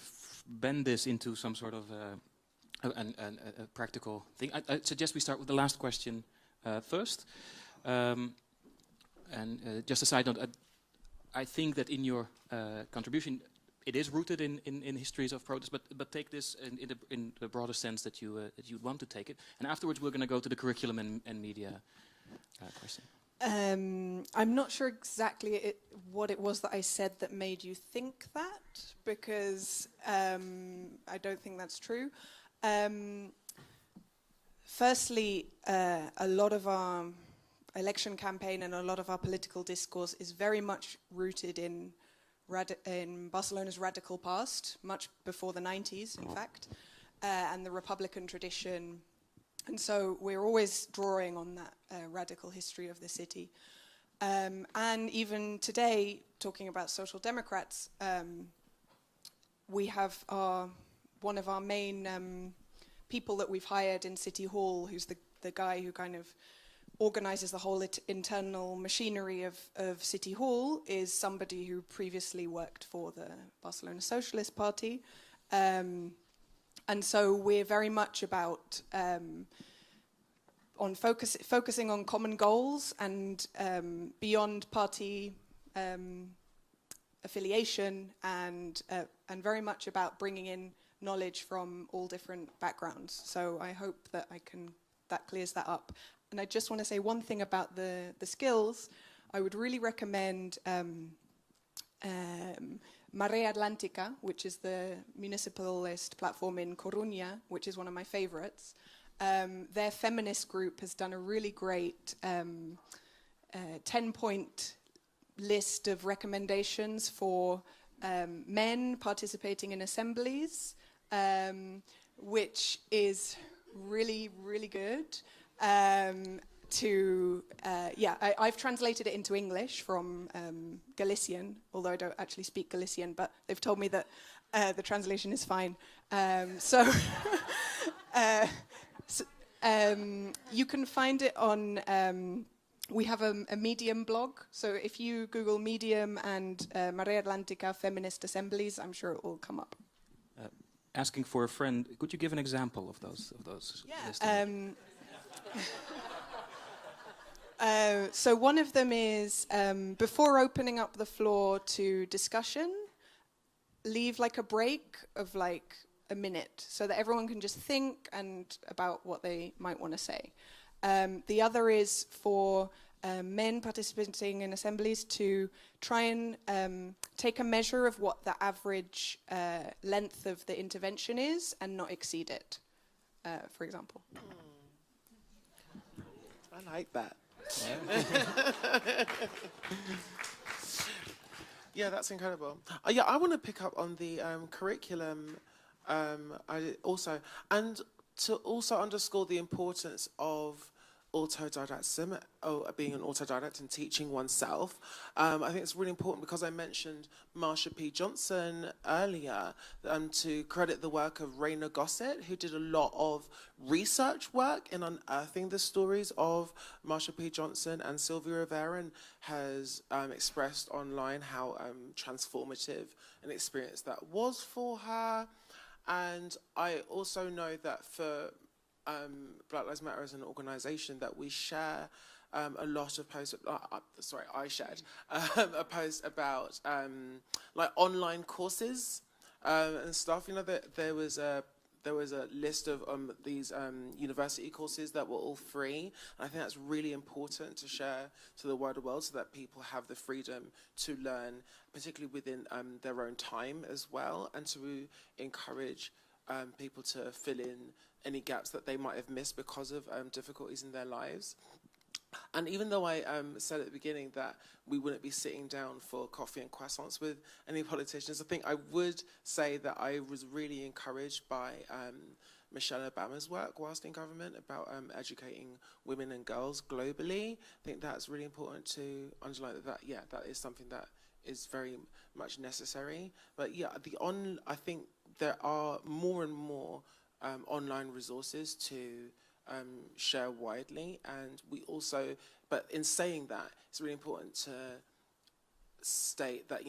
bend this into some sort of a practical thing, I suggest we start with the last question first. Just a side note, I think that in your contribution, it is rooted in histories of protest, but take this in the broader sense that you want to take it. And afterwards, we're going to go to the curriculum and media question. I'm not sure exactly what it was that I said that made you think that, because I don't think that's true. Firstly, a lot of our election campaign and a lot of our political discourse is very much rooted in Barcelona's radical past, much before the 90s, in fact, and the Republican tradition. And so we're always drawing on that radical history of the city. And even today, talking about Social Democrats, we have one of our main people that we've hired in City Hall, who's the guy who kind of organizes the whole internal machinery of City Hall, is somebody who previously worked for the Barcelona Socialist Party. And so we're very much about focusing on common goals and beyond party affiliation, and very much about bringing in knowledge from all different backgrounds. So I hope that that clears that up. And I just want to say one thing about the skills. I would really recommend Marea Atlántica, which is the municipalist platform in Coruña, which is one of my favorites. Their feminist group has done a really great 10-point list of recommendations for men participating in assemblies, which is really, really good. I've translated it into English from Galician, although I don't actually speak Galician, but they've told me that the translation is fine. You can find it on, we have a Medium blog, so if you Google Medium and Marea Atlántica Feminist Assemblies, I'm sure it will come up. Asking for a friend, could you give an example of those? So one of them is, before opening up the floor to discussion, leave like a break of like a minute so that everyone can just think about what they might want to say. The other is for men participating in assemblies to try and take a measure of what the average length of the intervention is and not exceed it, for example. I like that. Yeah, that's incredible. I want to pick up on the curriculum and to also underscore the importance of autodidactism, being an autodidact and teaching oneself. I think it's really important because I mentioned Marsha P. Johnson earlier, to credit the work of Raina Gossett, who did a lot of research work in unearthing the stories of Marsha P. Johnson, and Sylvia Rivera has expressed online how transformative an experience that was for her. And I also know that for Black Lives Matter as an organisation, that we share a lot of posts. I shared a post about like online courses and stuff. You know, there was there was a list of these university courses that were all free. And I think that's really important to share to the wider world so that people have the freedom to learn, particularly within their own time as well, and to encourage people to fill in any gaps that they might have missed because of difficulties in their lives. And even though I said at the beginning that we wouldn't be sitting down for coffee and croissants with any politicians, I think I would say that I was really encouraged by Michelle Obama's work whilst in government about educating women and girls globally. I think that's really important to underline that, that is something that is very much necessary. But yeah, I think there are more and more online resources to share widely, and we also, but in saying that, it's really important to state that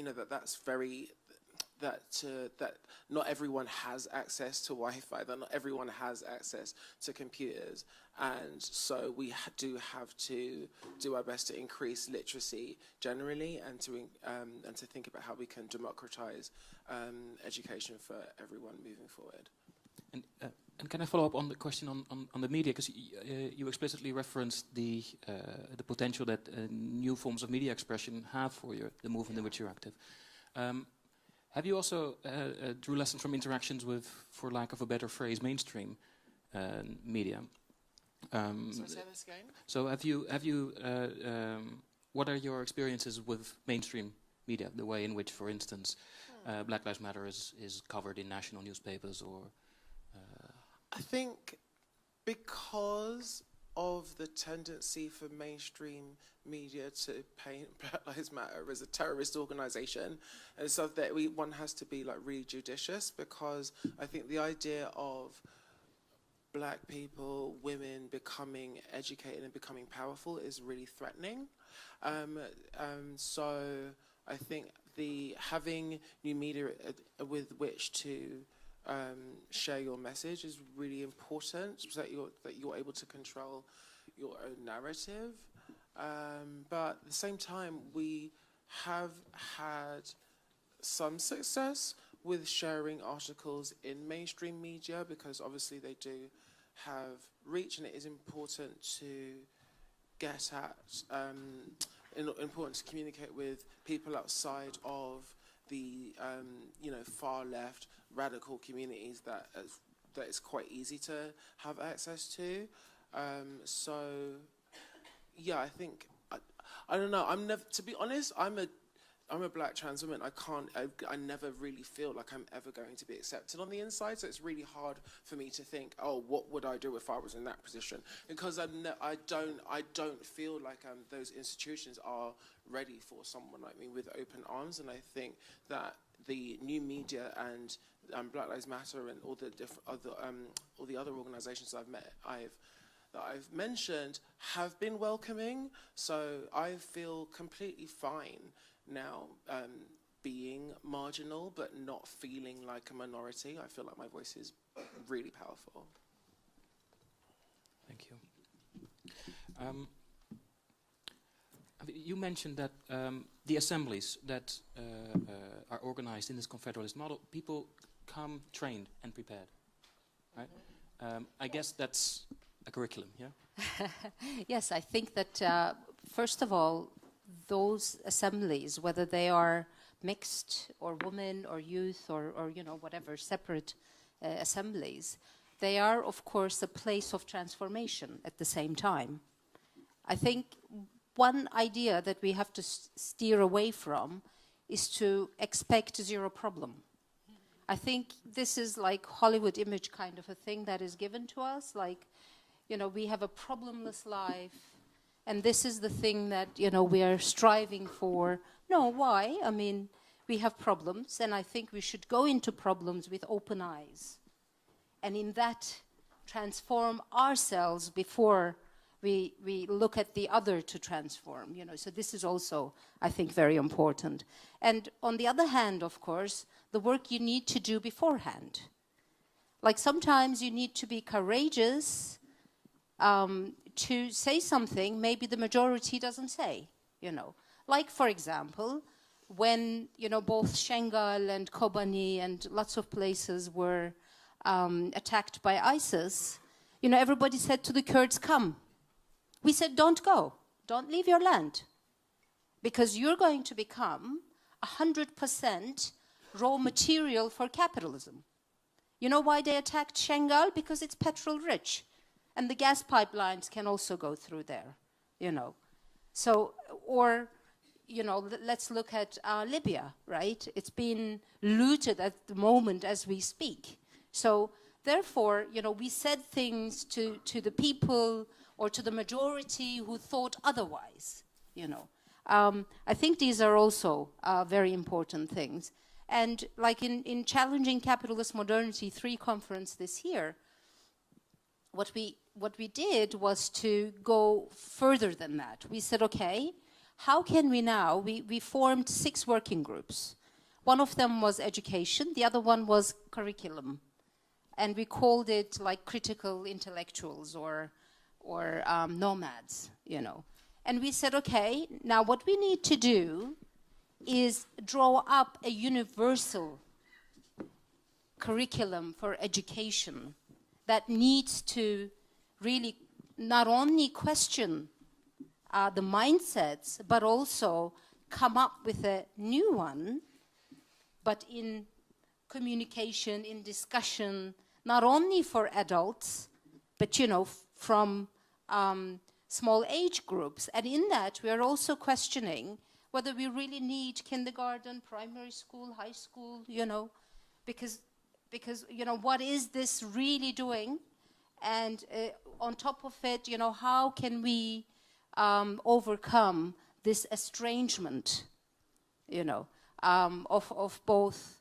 that not everyone has access to Wi-Fi, that not everyone has access to computers, and so we do have to do our best to increase literacy generally, and to think about how we can democratize education for everyone moving forward. And can I follow up on the question on the media? Because you explicitly referenced the potential that new forms of media expression have for the movement in which you're active. Have you also drew lessons from interactions with, for lack of a better phrase, mainstream media? So say this again? So have you what are your experiences with mainstream media? The way in which, for instance, Black Lives Matter is covered in national newspapers, or I think because of the tendency for mainstream media to paint Black Lives Matter as a terrorist organization, and so that one has to be like really judicious, because I think the idea of Black people, women becoming educated and becoming powerful is really threatening. So I think having new media with which to share your message is really important, so that you're able to control your own narrative. But at the same time, we have had some success with sharing articles in mainstream media, because obviously they do have reach, and it is important to get at, important to communicate with people outside of the far left radical communities that it's quite easy to have access to. So yeah, I think I don't know. To be honest, I'm a Black trans woman. I never really feel like I'm ever going to be accepted on the inside. So it's really hard for me to think, oh, what would I do if I was in that position? Because I don't feel like those institutions are ready for someone like me with open arms. And I think that the new media and Black Lives Matter and all the other organizations I've mentioned have been welcoming. So I feel completely fine now being marginal, but not feeling like a minority. I feel like my voice is really powerful. Thank you. You mentioned that the assemblies that are organized in this Confederalist model, people come trained and prepared, right? I guess that's a curriculum, yeah? Yes, I think that, first of all, those assemblies, whether they are mixed or women or youth or whatever, separate assemblies, they are, of course, a place of transformation at the same time. I think one idea that we have to steer away from is to expect zero problem. I think this is like Hollywood image kind of a thing that is given to us, like, we have a problemless life, and this is the thing that, we are striving for. No, why? I mean, we have problems, and I think we should go into problems with open eyes. And in that, transform ourselves before we look at the other to transform, So this is also, I think, very important. And on the other hand, of course, the work you need to do beforehand. Like sometimes you need to be courageous to say something maybe the majority doesn't say, Like, for example, when, both Shengal and Kobani and lots of places were attacked by ISIS, you know, everybody said to the Kurds, come. We said, don't go. Don't leave your land. Because you're going to become 100% raw material for capitalism. You know why they attacked Shengal? Because it's petrol rich. And the gas pipelines can also go through there, you know. So, or, you know, let's look at Libya, right? It's been looted at the moment as we speak. So, therefore, you know, we said things to the people or to the majority who thought otherwise, you know. I think these are also very important things. And like in Challenging Capitalist Modernity 3 conference this year, what we did was to go further than that. We said, okay, how can we now, we formed 6 working groups. One of them was education, the other one was curriculum. And we called it like critical intellectuals or nomads, you know. And we said, okay, now what we need to do is draw up a universal curriculum for education that needs to really not only question the mindsets, but also come up with a new one, but in communication, in discussion, not only for adults, but, you know, from small age groups. And in that, we are also questioning whether we really need kindergarten, primary school, high school, you know, because you know, what is this really doing? And on top of it, you know, how can we overcome this estrangement, you know, of both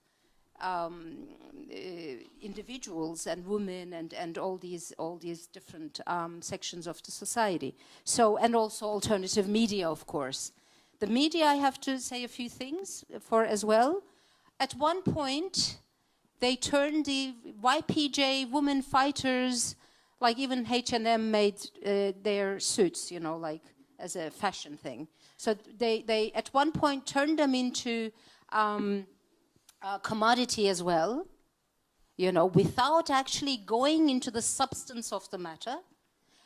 individuals and women and all these different sections of the society. So, and also alternative media, of course. The media, I have to say a few things for as well. At one point, they turned the YPJ women fighters, like even H&M made their suits, you know, like as a fashion thing. So they at one point turned them into commodity as well, you know, without actually going into the substance of the matter.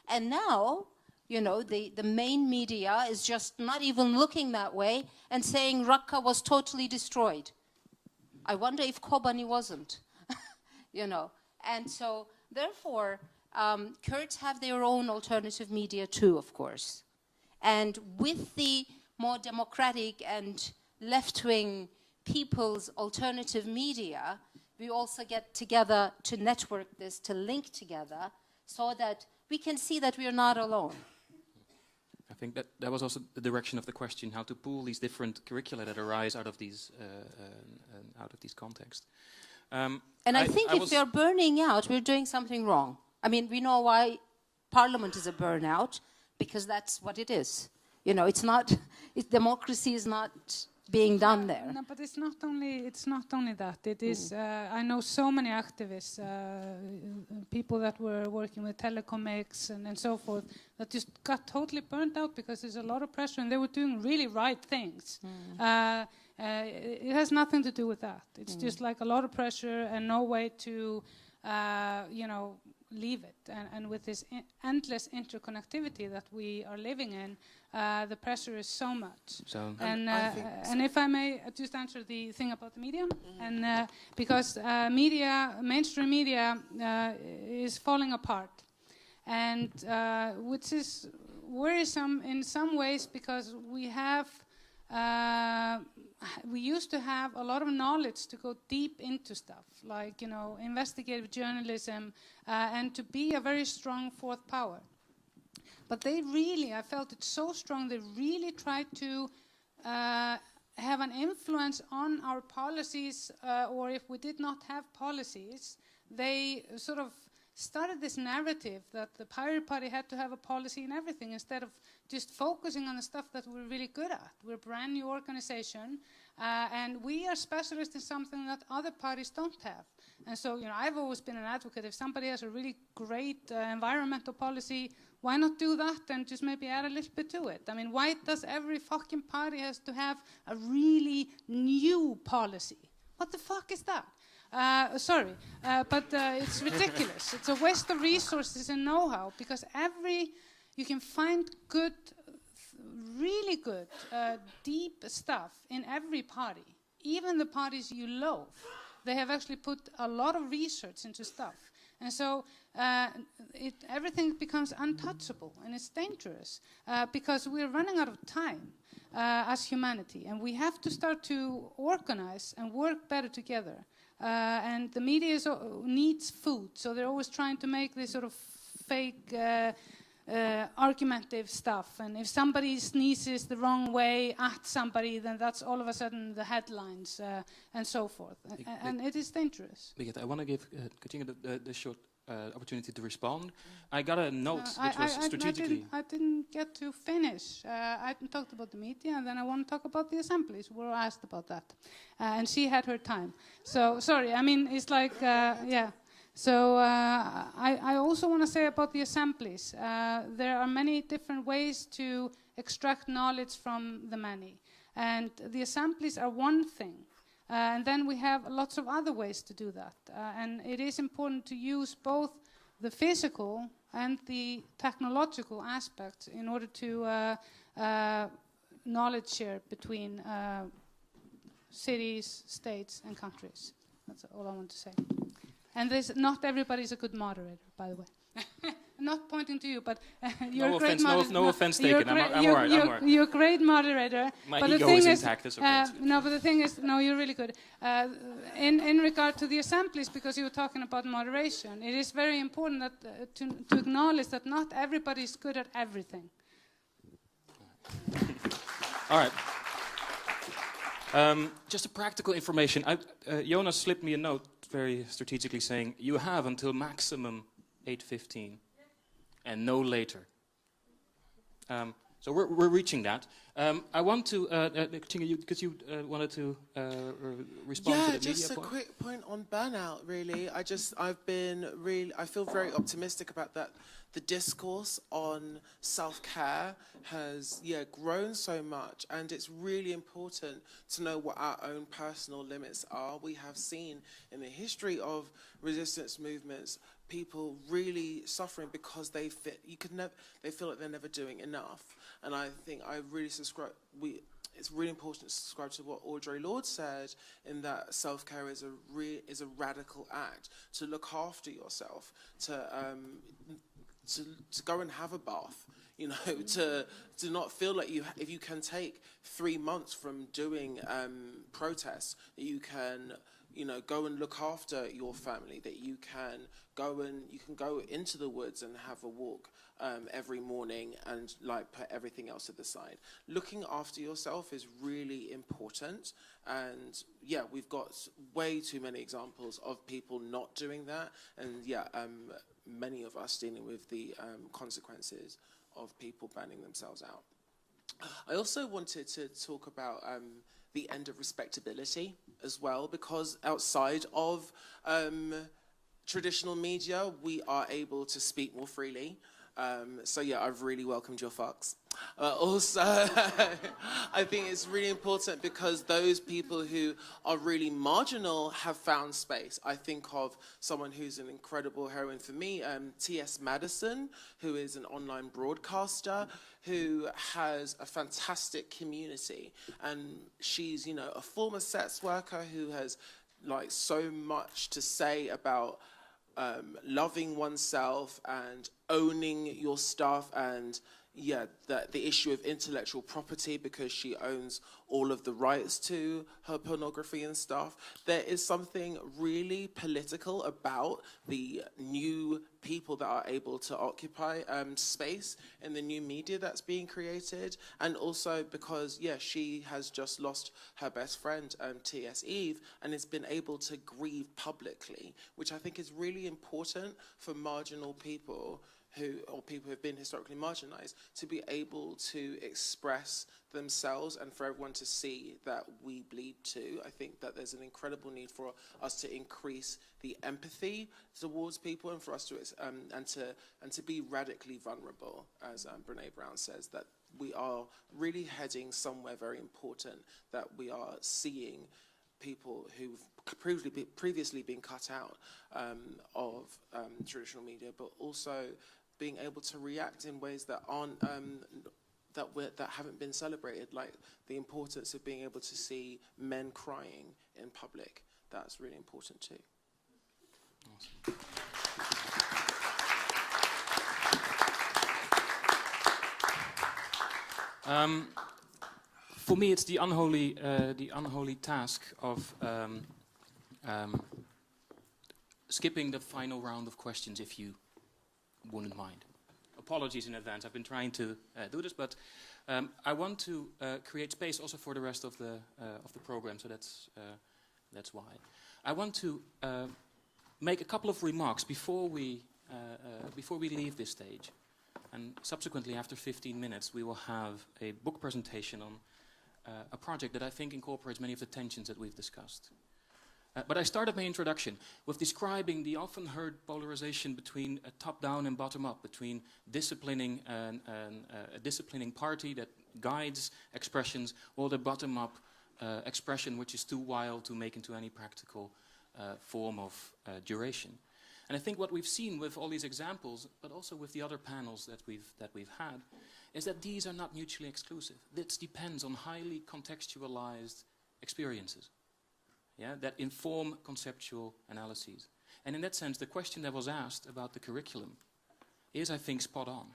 And now, you know, the main media is just not even looking that way and saying Raqqa was totally destroyed. I wonder if Kobani wasn't, you know. And so, therefore, Kurds have their own alternative media too, of course. And with the more democratic and left-wing people's alternative media, we also get together to network this, to link together, so that we can see that we are not alone. I think that was also the direction of the question: how to pool these different curricula that arise out of these contexts. And I think if we are burning out, we're doing something wrong. I mean, we know why Parliament is a burnout, because that's what it is. You know, it's not. Democracy is not being done there. No, but it's not only that. It is. I know so many activists, people that were working with telecomics and so forth, that just got totally burnt out because there's a lot of pressure, and they were doing really right things. It has nothing to do with that. It's just like a lot of pressure and no way to, you know, leave it. And with this endless interconnectivity that we are living in, the pressure is so much. So, and if I may just answer the thing about the media, and because mainstream media is falling apart, and which is worrisome in some ways, because we used to have a lot of knowledge to go deep into stuff, like, you know, investigative journalism, and to be a very strong fourth power. But they really, I felt it so strong, they really tried to have an influence on our policies, or if we did not have policies, they sort of started this narrative that the Pirate Party had to have a policy in everything, instead of just focusing on the stuff that we're really good at. We're a brand new organization, and we are specialists in something that other parties don't have. And so, you know, I've always been an advocate. If somebody has a really great environmental policy, why not do that and just maybe add a little bit to it? I mean, why does every fucking party has to have a really new policy? What the fuck is that? Sorry, but it's ridiculous. It's a waste of resources and know-how, because you can find good, really good, deep stuff in every party. Even the parties you loathe, they have actually put a lot of research into stuff. And so everything becomes untouchable, and it's dangerous because we're running out of time as humanity, and we have to start to organize and work better together. And the media needs food, so they're always trying to make this sort of fake argumentative stuff, and if somebody sneezes the wrong way at somebody, then that's all of a sudden the headlines and so forth, and it is dangerous. Birgitta, I want to give KUCHENGA the short opportunity to respond. I got a note which was strategically... I didn't get to finish. I talked about the media, and then I want to talk about the assemblies. We were asked about that, and she had her time. So, sorry, I mean, it's like, yeah. So I also want to say about the assemblies. There are many different ways to extract knowledge from the many. And the assemblies are one thing. And then we have lots of other ways to do that. And it is important to use both the physical and the technological aspects in order to knowledge share between cities, states, and countries. That's all I want to say. And not everybody's a good moderator, by the way. I'm not pointing to you, but you're a great moderator. No offense taken. I'm all right. You're a great moderator. My but ego the thing is is intact. It's okay. No, but the thing is, no, you're really good. In regard to the assemblies, because you were talking about moderation, it is very important that to acknowledge that not everybody is good at everything. All right. Just a practical information. Jonas slipped me a note very strategically saying, you have until maximum 8:15 and no later. So we're reaching that. I want to continue, because you wanted to respond to the media point. Yeah, just a quick point on burnout, really. I feel very optimistic about that. The discourse on self-care has grown so much, and it's really important to know what our own personal limits are. We have seen in the history of resistance movements people really suffering because they feel like they're never doing enough. And I think I really subscribe. It's really important to subscribe to what Audre Lorde said, in that self-care is a radical act to look after yourself, to go and have a bath, to not feel like if you can take 3 months from doing protests, that you can go and look after your family, that you can go into the woods and have a walk every morning and put everything else to the side. Looking after yourself is really important, and we've got way too many examples of people not doing that, and many of us dealing with the consequences of people banning themselves out. I also wanted to talk about the end of respectability as well, because outside of traditional media, we are able to speak more freely. I've really welcomed your fucks. Also, I think it's really important because those people who are really marginal have found space. I think of someone who's an incredible heroine for me, T.S. Madison, who is an online broadcaster who has a fantastic community. And she's, a former sex worker who has so much to say about loving oneself and owning your stuff, and the issue of intellectual property, because she owns all of the rights to her pornography and stuff. There is something really political about the new people that are able to occupy space in the new media that's being created, and also because she has just lost her best friend, T.S. Eve, and has been able to grieve publicly, which I think is really important for marginal people people who have been historically marginalized, to be able to express themselves and for everyone to see that we bleed too. I think that there's an incredible need for us to increase the empathy towards people, and for us to and to be radically vulnerable, as Brené Brown says, that we are really heading somewhere very important, that we are seeing people who've previously been cut out of traditional media, but also being able to react in ways that aren't that haven't been celebrated, like the importance of being able to see men crying in public. That's really important too. Awesome. For me, it's the unholy task of skipping the final round of questions, if you wouldn't mind. Apologies in advance. I've been trying to do this, but I want to create space also for the rest of the program. So that's why I want to make a couple of remarks before we leave this stage, and subsequently, after 15 minutes, we will have a book presentation on a project that I think incorporates many of the tensions that we've discussed. But I started my introduction with describing the often heard polarization between a top-down and bottom-up, between disciplining a disciplining party that guides expressions, or the bottom-up expression which is too wild to make into any practical form of duration. And I think what we've seen with all these examples, but also with the other panels that we've had, is that these are not mutually exclusive. This depends on highly contextualized experiences, that inform conceptual analyses. And in that sense, the question that was asked about the curriculum is, I think, spot on.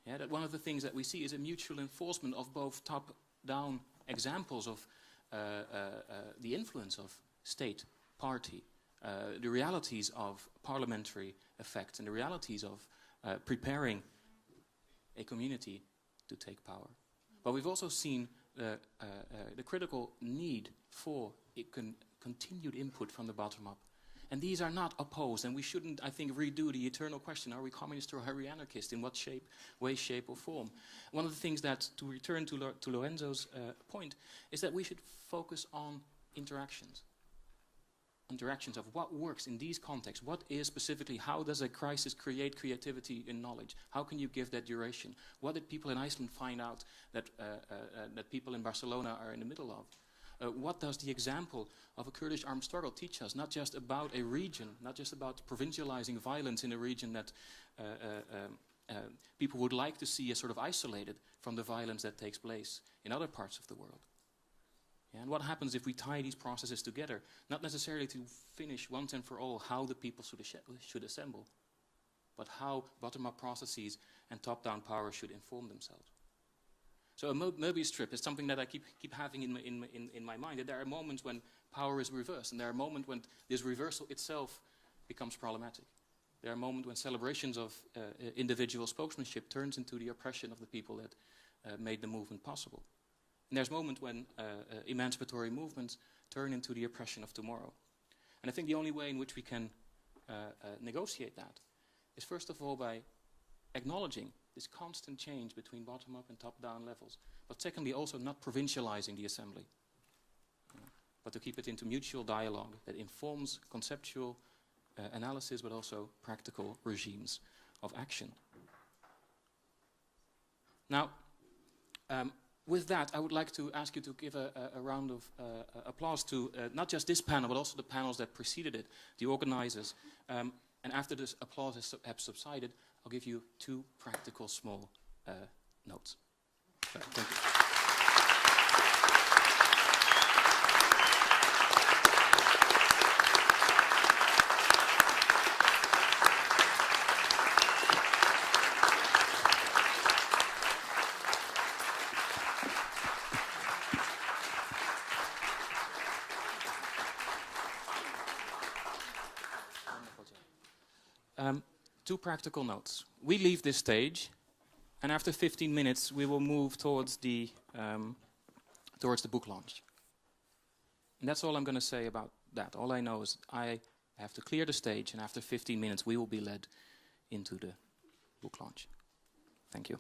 That one of the things that we see is a mutual enforcement of both top-down examples of the influence of state, party, the realities of parliamentary effects, and the realities of preparing a community to take power. But we've also seen the critical need for continued input from the bottom up. And these are not opposed, and we shouldn't, I think, redo the eternal question, are we communist or are we anarchist, in what way, shape or form? One of the things that, to return to Lorenzo's point, is that we should focus on interactions of what works in these contexts. What is specifically, how does a crisis create creativity in knowledge? How can you give that duration? What did people in Iceland find out that people in Barcelona are in the middle of? What does the example of a Kurdish armed struggle teach us? Not just about a region, not just about provincializing violence in a region that people would like to see as sort of isolated from the violence that takes place in other parts of the world. And what happens if we tie these processes together? Not necessarily to finish once and for all how the people should assemble, but how bottom-up processes and top-down power should inform themselves. So a Mobius strip is something that I keep having in my mind. That there are moments when power is reversed, and there are moments when this reversal itself becomes problematic. There are moments when celebrations of individual spokesmanship turns into the oppression of the people that made the movement possible. And there's moments when emancipatory movements turn into the oppression of tomorrow. And I think the only way in which we can negotiate that is, first of all, by acknowledging this constant change between bottom-up and top-down levels. But secondly, also not provincializing the assembly, but to keep it into mutual dialogue that informs conceptual analysis, but also practical regimes of action. Now, with that, I would like to ask you to give a round of applause to not just this panel, but also the panels that preceded it, the organizers. And after this applause has subsided, I'll give you two practical small notes. So, thank you. Two practical notes. We leave this stage, and after 15 minutes, we will move towards the book launch. And that's all I'm going to say about that. All I know is I have to clear the stage, and after 15 minutes, we will be led into the book launch. Thank you.